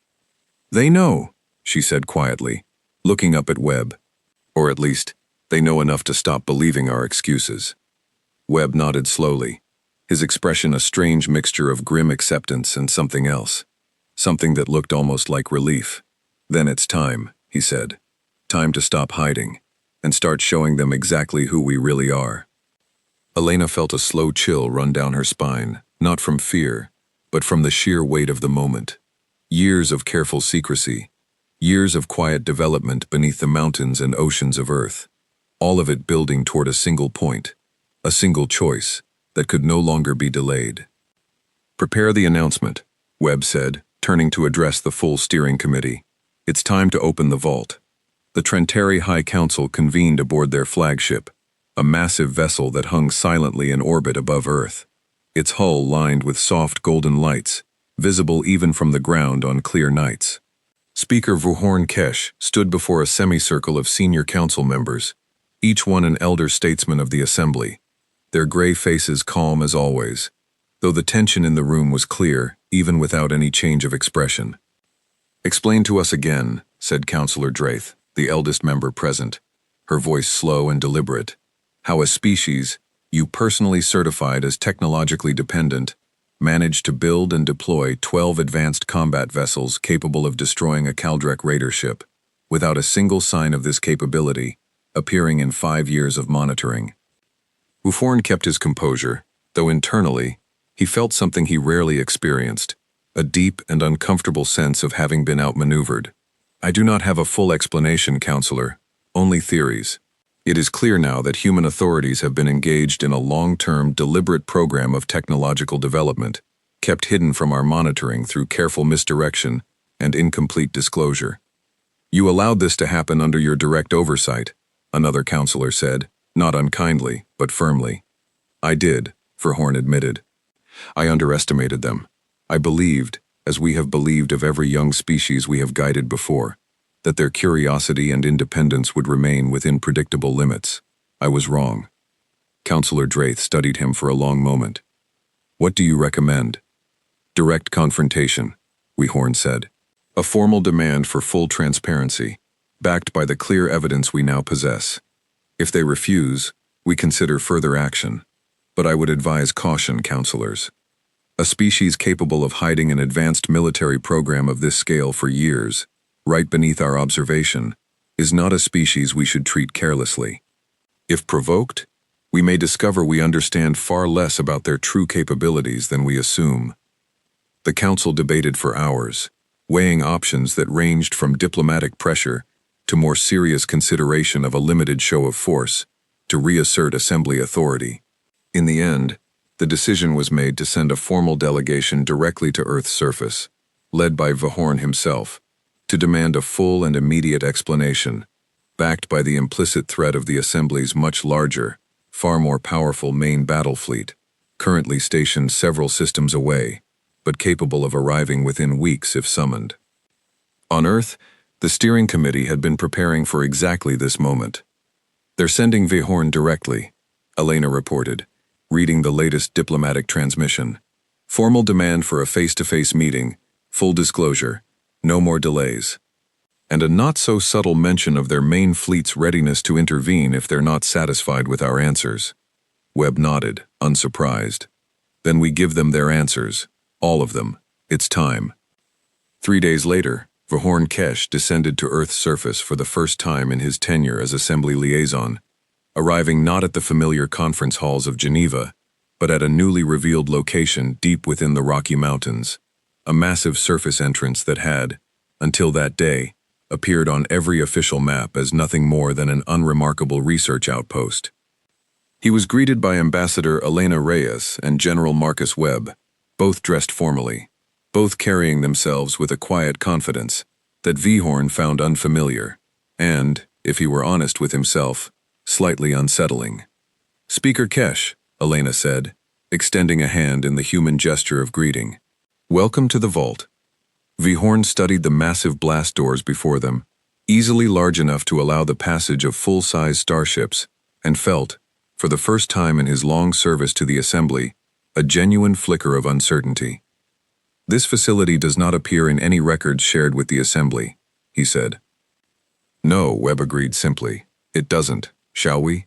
"They know," she said quietly, looking up at Webb. "Or at least, they know enough to stop believing our excuses." Webb nodded slowly, his expression a strange mixture of grim acceptance and something else, something that looked almost like relief. "Then it's time," he said. "Time to stop hiding, and start showing them exactly who we really are." Elena felt a slow chill run down her spine, not from fear, but from the sheer weight of the moment. Years of careful secrecy, years of quiet development beneath the mountains and oceans of Earth, all of it building toward a single point, a single choice that could no longer be delayed. "Prepare the announcement," Webb said, turning to address the full steering committee. "It's time to open the vault." The Trentari High Council convened aboard their flagship, a massive vessel that hung silently in orbit above Earth, its hull lined with soft golden lights, visible even from the ground on clear nights. Speaker Vihorn Kesh stood before a semicircle of senior council members, each one an elder statesman of the assembly, their gray faces calm as always, though the tension in the room was clear, even without any change of expression. "Explain to us again," said Councillor Draith, the eldest member present, her voice slow and deliberate. How a species, you personally certified as technologically dependent, managed to build and deploy 12 advanced combat vessels capable of destroying a Kaldrek raider ship, without a single sign of this capability appearing in 5 years of monitoring. Wuthorn kept his composure, though internally, he felt something he rarely experienced, a deep and uncomfortable sense of having been outmaneuvered. I do not have a full explanation, Counselor, only theories. It is clear now that human authorities have been engaged in a long-term, deliberate program of technological development, kept hidden from our monitoring through careful misdirection and incomplete disclosure. You allowed this to happen under your direct oversight, another counselor said, not unkindly, but firmly. I did, Verhorn admitted. I underestimated them. I believed, as we have believed of every young species we have guided before, that their curiosity and independence would remain within predictable limits. I was wrong. Counselor Draith studied him for a long moment. What do you recommend? Direct confrontation, Wuthorn said. A formal demand for full transparency, backed by the clear evidence we now possess. If they refuse, we consider further action. But I would advise caution, counselors. A species capable of hiding an advanced military program of this scale for years, right beneath our observation, is not a species we should treat carelessly. If provoked, we may discover we understand far less about their true capabilities than we assume. The Council debated for hours, weighing options that ranged from diplomatic pressure to more serious consideration of a limited show of force to reassert Assembly authority. In the end, the decision was made to send a formal delegation directly to Earth's surface, led by Verhorn himself, to demand a full and immediate explanation, backed by the implicit threat of the Assembly's much larger, far more powerful main battle fleet, currently stationed several systems away, but capable of arriving within weeks if summoned. On Earth, the steering committee had been preparing for exactly this moment. They're sending Verhorn directly, Elena reported, reading the latest diplomatic transmission. Formal demand for a face-to-face meeting, full disclosure, no more delays. And a not-so-subtle mention of their main fleet's readiness to intervene if they're not satisfied with our answers. Webb nodded, unsurprised. Then we give them their answers, all of them. It's time. 3 days later, Verhorn Kesh descended to Earth's surface for the first time in his tenure as Assembly liaison, arriving not at the familiar conference halls of Geneva, but at a newly revealed location deep within the Rocky Mountains, a massive surface entrance that had, until that day, appeared on every official map as nothing more than an unremarkable research outpost. He was greeted by Ambassador Elena Reyes and General Marcus Webb, both dressed formally, both carrying themselves with a quiet confidence that Verhorn found unfamiliar and, if he were honest with himself, slightly unsettling. Speaker Kesh, Elena said, extending a hand in the human gesture of greeting. Welcome to the vault. Verhorn studied the massive blast doors before them, easily large enough to allow the passage of full-size starships, and felt, for the first time in his long service to the Assembly, a genuine flicker of uncertainty. This facility does not appear in any records shared with the Assembly, he said. No, Webb agreed simply. It doesn't, shall we?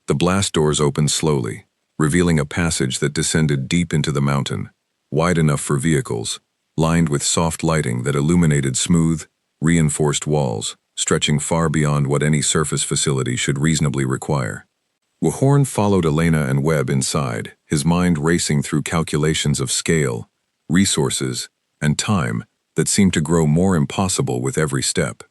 The blast doors opened slowly, revealing a passage that descended deep into the mountain, wide enough for vehicles, lined with soft lighting that illuminated smooth, reinforced walls, stretching far beyond what any surface facility should reasonably require. Verhorn followed Elena and Webb inside, his mind racing through calculations of scale, resources, and time that seemed to grow more impossible with every step.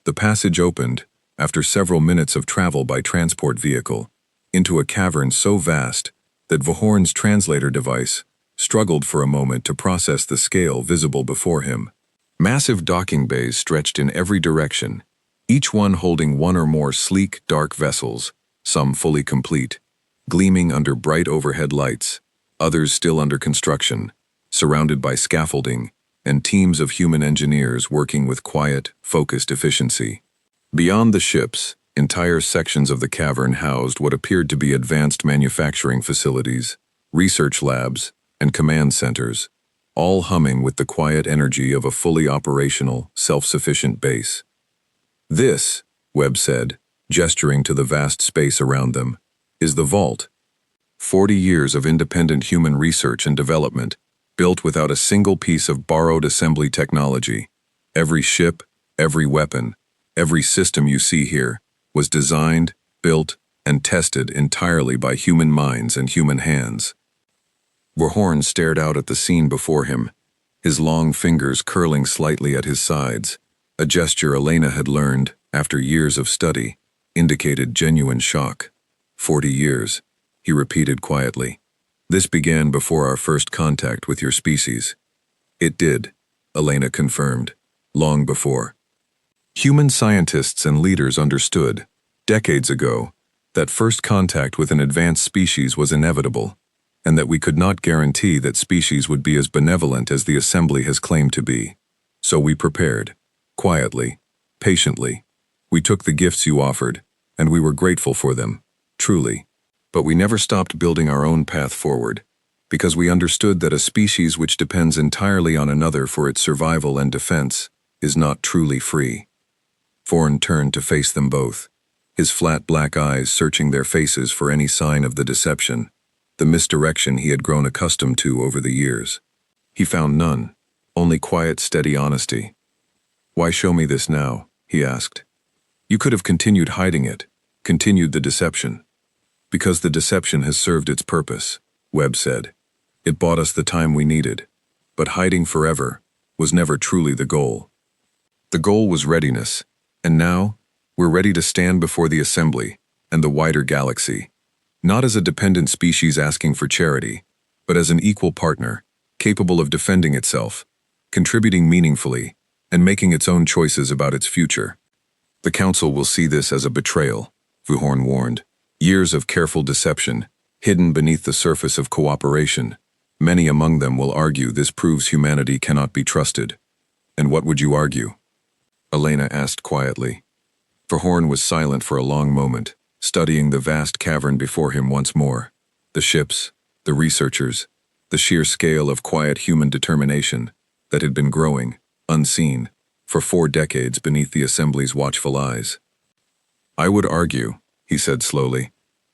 The passage opened, after several minutes of travel by transport vehicle, into a cavern so vast that Verhorn's translator device struggled for a moment to process the scale visible before him. Massive docking bays stretched in every direction, each one holding one or more sleek, dark vessels, some fully complete, gleaming under bright overhead lights, others still under construction, surrounded by scaffolding and teams of human engineers working with quiet, focused efficiency. Beyond the ships, entire sections of the cavern housed what appeared to be advanced manufacturing facilities, research labs, and command centers, all humming with the quiet energy of a fully operational, self-sufficient base. This, Webb said, gesturing to the vast space around them, is the vault. 40 years of independent human research and development, built without a single piece of borrowed assembly technology. Every ship, every weapon, every system you see here was designed, built, and tested entirely by human minds and human hands. Verhorn stared out at the scene before him, his long fingers curling slightly at his sides. A gesture Elena had learned, after years of study, indicated genuine shock. 40 years, he repeated quietly. This began before our first contact with your species. It did, Elena confirmed, long before. Human scientists and leaders understood, decades ago, that first contact with an advanced species was inevitable, and that we could not guarantee that species would be as benevolent as the assembly has claimed to be. So we prepared, quietly, patiently. We took the gifts you offered, and we were grateful for them, truly. But we never stopped building our own path forward, because we understood that a species which depends entirely on another for its survival and defense is not truly free. Forn turned to face them both, his flat black eyes searching their faces for any sign of the deception, the misdirection he had grown accustomed to over the years. He found none, only quiet, steady honesty. "Why show me this now?" he asked. "You could have continued hiding it, continued the deception." "Because the deception has served its purpose," Webb said. "It bought us the time we needed. But hiding forever was never truly the goal. The goal was readiness, and now we're ready to stand before the assembly and the wider galaxy, not as a dependent species asking for charity, but as an equal partner, capable of defending itself, contributing meaningfully, and making its own choices about its future. The Council will see this as a betrayal," Verhorn warned. "Years of careful deception, hidden beneath the surface of cooperation. Many among them will argue this proves humanity cannot be trusted." "And what would you argue?" Elena asked quietly. Verhorn was silent for a long moment, studying the vast cavern before him once more. The ships, the researchers, the sheer scale of quiet human determination that had been growing, unseen, for 4 decades beneath the Assembly's watchful eyes. "I would argue," he said slowly,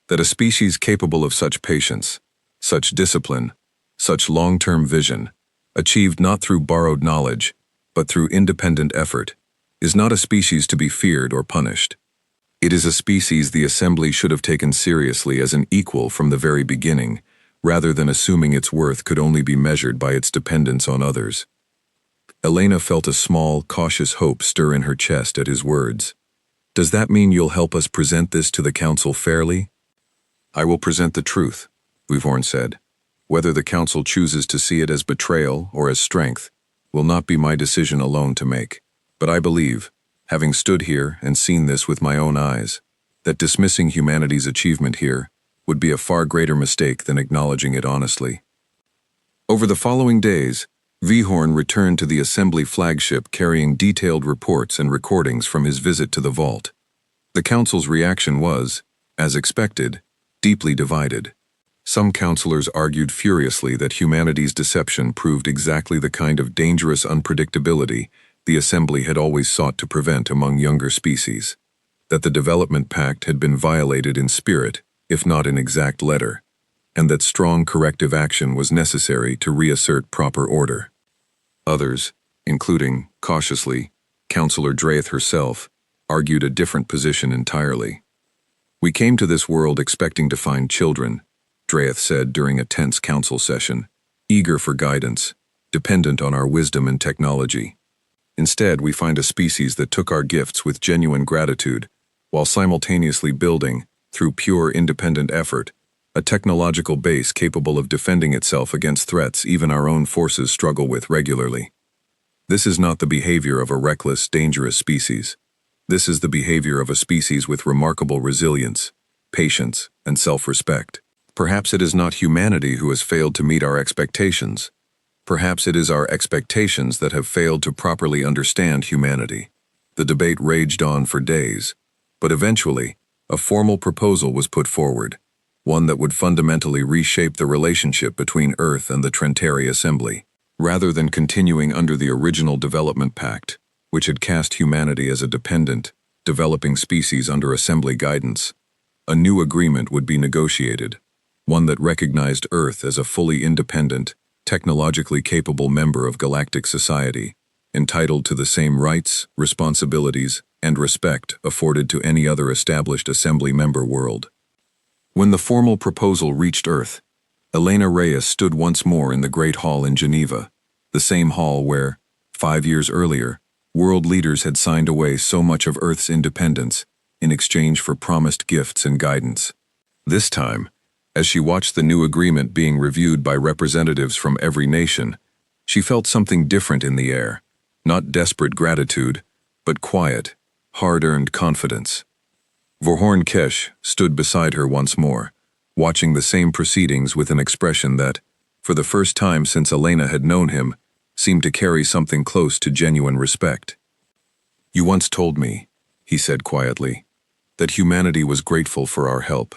"that a species capable of such patience, such discipline, such long-term vision, achieved not through borrowed knowledge, but through independent effort, is not a species to be feared or punished. It is a species the Assembly should have taken seriously as an equal from the very beginning, rather than assuming its worth could only be measured by its dependence on others." Elena felt a small, cautious hope stir in her chest at his words. "Does that mean you'll help us present this to the Council fairly?" "I will present the truth," Verhorn said. "Whether the Council chooses to see it as betrayal or as strength will not be my decision alone to make. But I believe, having stood here and seen this with my own eyes, that dismissing humanity's achievement here would be a far greater mistake than acknowledging it honestly." Over the following days, Verhorn returned to the Assembly flagship carrying detailed reports and recordings from his visit to the vault. The Council's reaction was, as expected, deeply divided. Some councilors argued furiously that humanity's deception proved exactly the kind of dangerous unpredictability the Assembly had always sought to prevent among younger species, that the Development Pact had been violated in spirit, if not in exact letter, and that strong corrective action was necessary to reassert proper order. Others, including, cautiously, Councillor Draeth herself, argued a different position entirely. "We came to this world expecting to find children," Draeth said during a tense council session, "eager for guidance, dependent on our wisdom and technology. Instead, we find a species that took our gifts with genuine gratitude, while simultaneously building, through pure independent effort, a technological base capable of defending itself against threats even our own forces struggle with regularly. This is not the behavior of a reckless, dangerous species. This is the behavior of a species with remarkable resilience, patience, and self-respect. Perhaps it is not humanity who has failed to meet our expectations. Perhaps it is our expectations that have failed to properly understand humanity." The debate raged on for days, but eventually, a formal proposal was put forward, one that would fundamentally reshape the relationship between Earth and the Trentari Assembly. Rather than continuing under the original Development Pact, which had cast humanity as a dependent, developing species under assembly guidance. A new agreement would be negotiated, one that recognized Earth as a fully independent, technologically capable member of galactic society, entitled to the same rights, responsibilities, and respect afforded to any other established assembly member world. When the formal proposal reached Earth, Elena Reyes stood once more in the Great Hall in Geneva, the same hall where, 5 years earlier, world leaders had signed away so much of Earth's independence in exchange for promised gifts and guidance. This time, as she watched the new agreement being reviewed by representatives from every nation, she felt something different in the air, not desperate gratitude, but quiet, hard-earned confidence. Vorhorn Kesh stood beside her once more, watching the same proceedings with an expression that, for the first time since Elena had known him, seemed to carry something close to genuine respect. "You once told me," he said quietly, "that humanity was grateful for our help.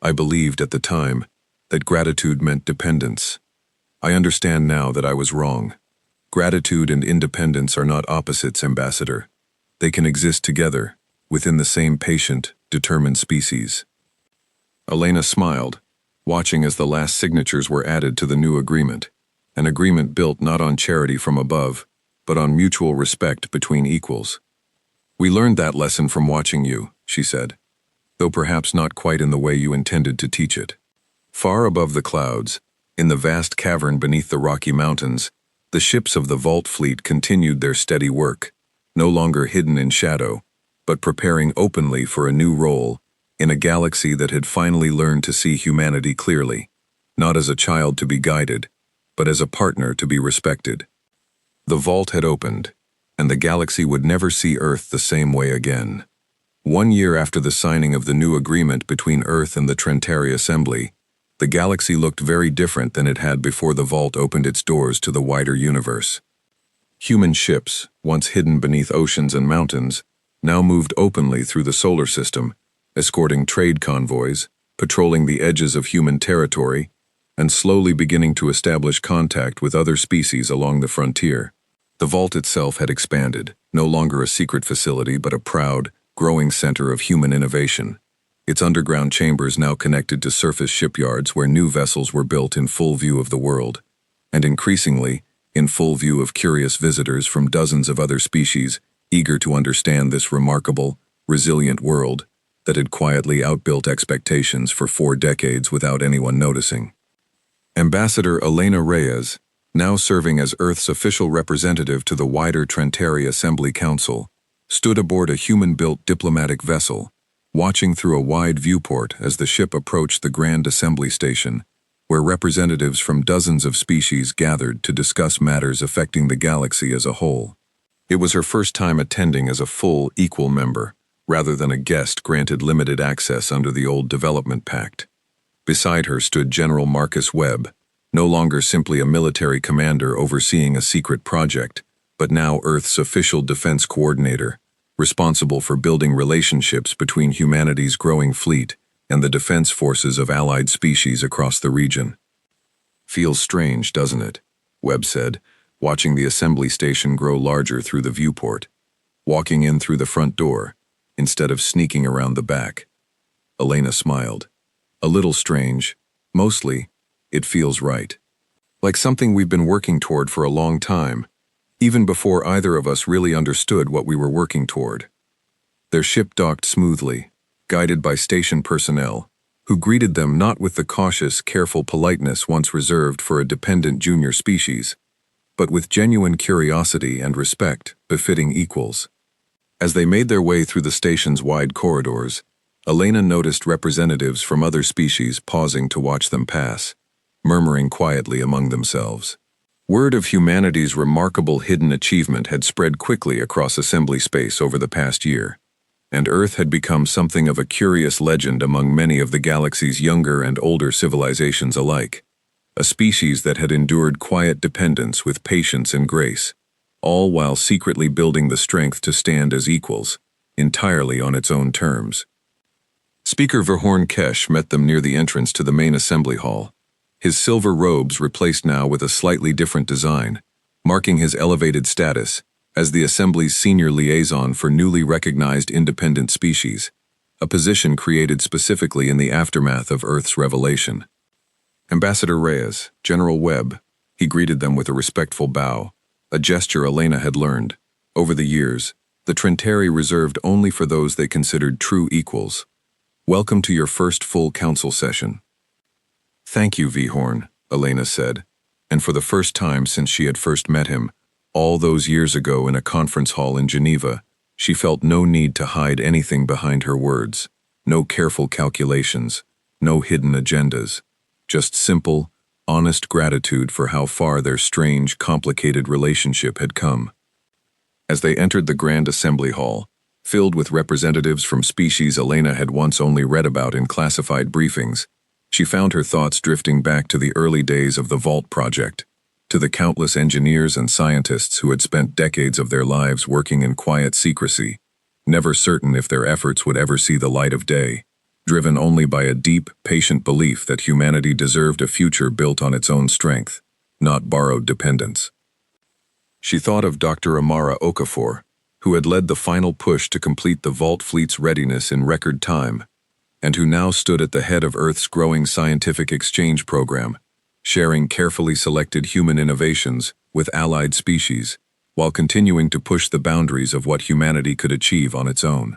I believed at the time that gratitude meant dependence. I understand now that I was wrong. Gratitude and independence are not opposites, Ambassador. They can exist together, within the same patient, determined species." Elena smiled, watching as the last signatures were added to the new agreement, an agreement built not on charity from above, but on mutual respect between equals. "We learned that lesson from watching you," she said, "though perhaps not quite in the way you intended to teach it." Far above the clouds, in the vast cavern beneath the Rocky Mountains, the ships of the Vault Fleet continued their steady work, no longer hidden in shadow, but preparing openly for a new role in a galaxy that had finally learned to see humanity clearly, not as a child to be guided, but as a partner to be respected. The vault had opened, and the galaxy would never see Earth the same way again. 1 year after the signing of the new agreement between Earth and the Trentari Assembly, the galaxy looked very different than it had before the vault opened its doors to the wider universe. Human ships, once hidden beneath oceans and mountains, now moved openly through the solar system, escorting trade convoys, patrolling the edges of human territory, and slowly beginning to establish contact with other species along the frontier. The vault itself had expanded, no longer a secret facility but a proud, growing center of human innovation. Its underground chambers now connected to surface shipyards where new vessels were built in full view of the world, and increasingly, in full view of curious visitors from dozens of other species eager to understand this remarkable, resilient world that had quietly outbuilt expectations for 4 decades without anyone noticing. Ambassador Elena Reyes, now serving as Earth's official representative to the wider Trentari Assembly Council, stood aboard a human-built diplomatic vessel, watching through a wide viewport as the ship approached the Grand Assembly Station, where representatives from dozens of species gathered to discuss matters affecting the galaxy as a whole. It was her first time attending as a full, equal member, rather than a guest granted limited access under the old Development Pact. Beside her stood General Marcus Webb, no longer simply a military commander overseeing a secret project, but now Earth's official defense coordinator, responsible for building relationships between humanity's growing fleet and the defense forces of allied species across the region. "Feels strange, doesn't it?" Webb said, watching the assembly station grow larger through the viewport, walking in through the front door, instead of sneaking around the back. Elena smiled. "A little strange. Mostly, it feels right. Like something we've been working toward for a long time, even before either of us really understood what we were working toward." Their ship docked smoothly, guided by station personnel, who greeted them not with the cautious, careful politeness once reserved for a dependent junior species, but with genuine curiosity and respect befitting equals. As they made their way through the station's wide corridors, Elena noticed representatives from other species pausing to watch them pass, murmuring quietly among themselves. Word of humanity's remarkable hidden achievement had spread quickly across assembly space over the past year, and Earth had become something of a curious legend among many of the galaxy's younger and older civilizations alike, a species that had endured quiet dependence with patience and grace, all while secretly building the strength to stand as equals, entirely on its own terms. Speaker Vorhorn Kesh met them near the entrance to the main assembly hall, his silver robes replaced now with a slightly different design, marking his elevated status as the Assembly's senior liaison for newly recognized independent species, a position created specifically in the aftermath of Earth's revelation. Ambassador Reyes, General Webb, he greeted them with a respectful bow, a gesture Elena had learned, over the years, the Trentari reserved only for those they considered true equals. Welcome to your first full council session. Thank you, Vihorn, Elena said, and for the first time since she had first met him, all those years ago in a conference hall in Geneva, she felt no need to hide anything behind her words, no careful calculations, no hidden agendas, just simple, honest gratitude for how far their strange, complicated relationship had come. As they entered the Grand Assembly Hall, filled with representatives from species Elena had once only read about in classified briefings, she found her thoughts drifting back to the early days of the Vault Project, to the countless engineers and scientists who had spent decades of their lives working in quiet secrecy, never certain if their efforts would ever see the light of day, driven only by a deep, patient belief that humanity deserved a future built on its own strength, not borrowed dependence. She thought of Dr. Amara Okafor, who had led the final push to complete the Vault fleet's readiness in record time, and who now stood at the head of Earth's growing scientific exchange program, sharing carefully selected human innovations with allied species, while continuing to push the boundaries of what humanity could achieve on its own.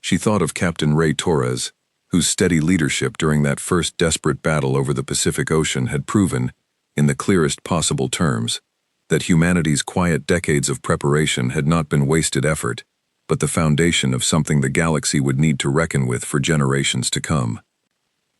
She thought of Captain Ray Torres, whose steady leadership during that first desperate battle over the Pacific Ocean had proven, in the clearest possible terms, that humanity's quiet decades of preparation had not been wasted effort, but the foundation of something the galaxy would need to reckon with for generations to come.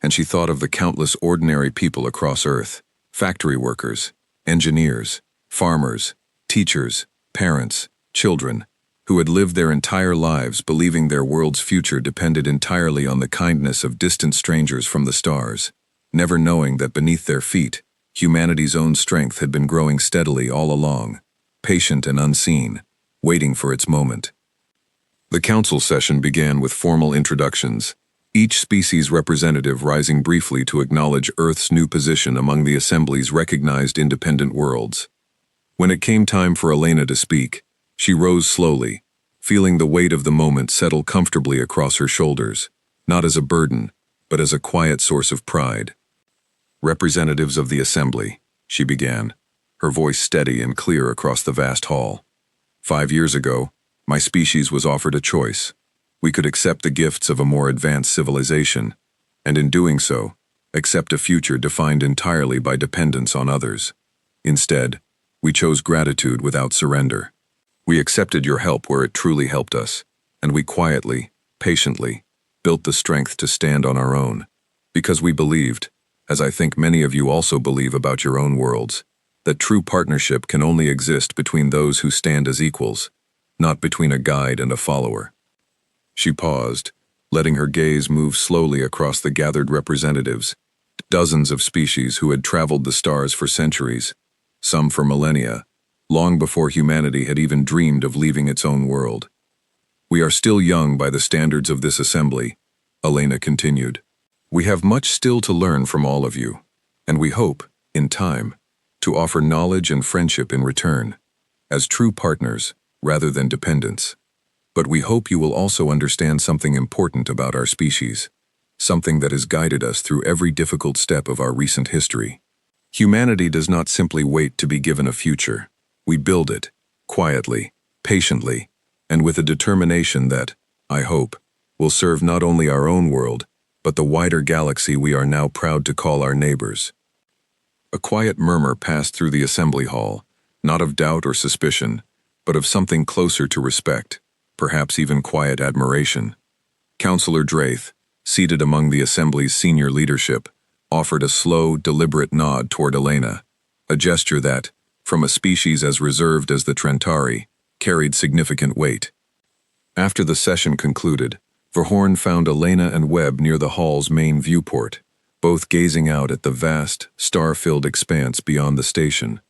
And she thought of the countless ordinary people across Earth, factory workers, engineers, farmers, teachers, parents, children, who had lived their entire lives believing their world's future depended entirely on the kindness of distant strangers from the stars, never knowing that beneath their feet, humanity's own strength had been growing steadily all along, patient and unseen, waiting for its moment. The council session began with formal introductions, each species representative rising briefly to acknowledge Earth's new position among the Assembly's recognized independent worlds. When it came time for Elena to speak, she rose slowly, feeling the weight of the moment settle comfortably across her shoulders, not as a burden, but as a quiet source of pride. Representatives of the Assembly, she began, her voice steady and clear across the vast hall. 5 years ago, my species was offered a choice. We could accept the gifts of a more advanced civilization, and in doing so, accept a future defined entirely by dependence on others. Instead, we chose gratitude without surrender. We accepted your help where it truly helped us, and we quietly, patiently, built the strength to stand on our own, because we believed, as I think many of you also believe about your own worlds, that true partnership can only exist between those who stand as equals, not between a guide and a follower. She paused, letting her gaze move slowly across the gathered representatives, dozens of species who had traveled the stars for centuries, some for millennia, long before humanity had even dreamed of leaving its own world. We are still young by the standards of this assembly, Elena continued. We have much still to learn from all of you, and we hope, in time, to offer knowledge and friendship in return, as true partners rather than dependents. But we hope you will also understand something important about our species, something that has guided us through every difficult step of our recent history. Humanity does not simply wait to be given a future. We build it, quietly, patiently, and with a determination that, I hope, will serve not only our own world, but the wider galaxy we are now proud to call our neighbors. A quiet murmur passed through the assembly hall, not of doubt or suspicion, but of something closer to respect, perhaps even quiet admiration. Councillor Draith, seated among the assembly's senior leadership, offered a slow, deliberate nod toward Elena, a gesture that, from a species as reserved as the Trentari, carried significant weight. After the session concluded, Verhorn found Elena and Webb near the hall's main viewport, both gazing out at the vast, star-filled expanse beyond the station,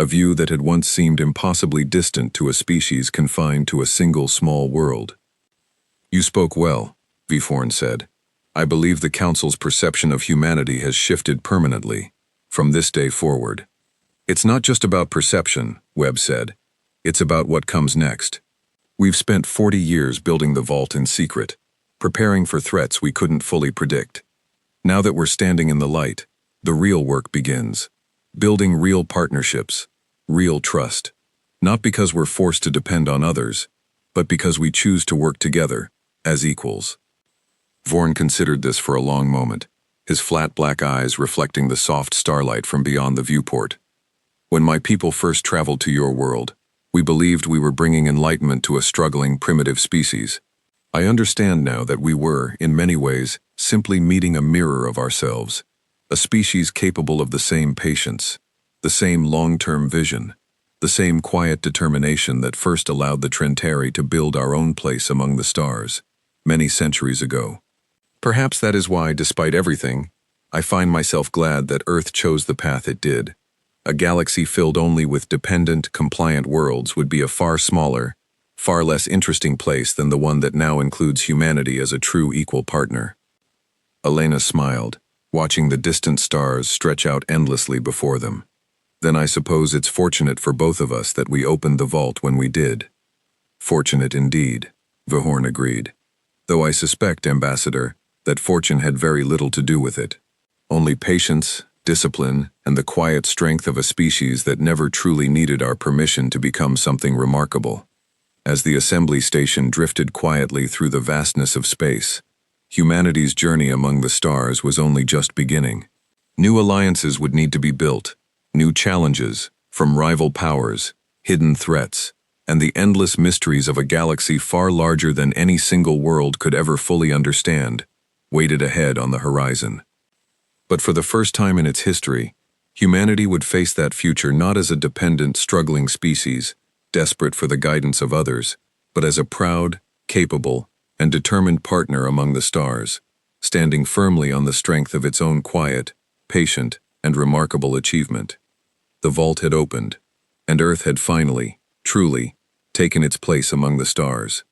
a view that had once seemed impossibly distant to a species confined to a single small world. You spoke well, Verhorn said. I believe the Council's perception of humanity has shifted permanently, from this day forward. It's not just about perception, Webb said. It's about what comes next. We've spent 40 years building the vault in secret, preparing for threats we couldn't fully predict. Now that we're standing in the light, the real work begins. Building real partnerships, real trust. Not because we're forced to depend on others, but because we choose to work together, as equals. Vorn considered this for a long moment, his flat black eyes reflecting the soft starlight from beyond the viewport. When my people first traveled to your world, we believed we were bringing enlightenment to a struggling primitive species. I understand now that we were, in many ways, simply meeting a mirror of ourselves, a species capable of the same patience, the same long-term vision, the same quiet determination that first allowed the Trentari to build our own place among the stars, many centuries ago. Perhaps that is why, despite everything, I find myself glad that Earth chose the path it did. A galaxy filled only with dependent, compliant worlds would be a far smaller, far less interesting place than the one that now includes humanity as a true equal partner. Elena smiled, watching the distant stars stretch out endlessly before them. Then I suppose it's fortunate for both of us that we opened the vault when we did. Fortunate indeed, Vahorn agreed. Though I suspect, Ambassador, that fortune had very little to do with it. Only patience, discipline, and the quiet strength of a species that never truly needed our permission to become something remarkable. As the assembly station drifted quietly through the vastness of space, humanity's journey among the stars was only just beginning. New alliances would need to be built, new challenges, from rival powers, hidden threats, and the endless mysteries of a galaxy far larger than any single world could ever fully understand, waited ahead on the horizon. But for the first time in its history, humanity would face that future not as a dependent, struggling species, desperate for the guidance of others, but as a proud, capable, and determined partner among the stars, standing firmly on the strength of its own quiet, patient, and remarkable achievement. The vault had opened, and Earth had finally, truly, taken its place among the stars.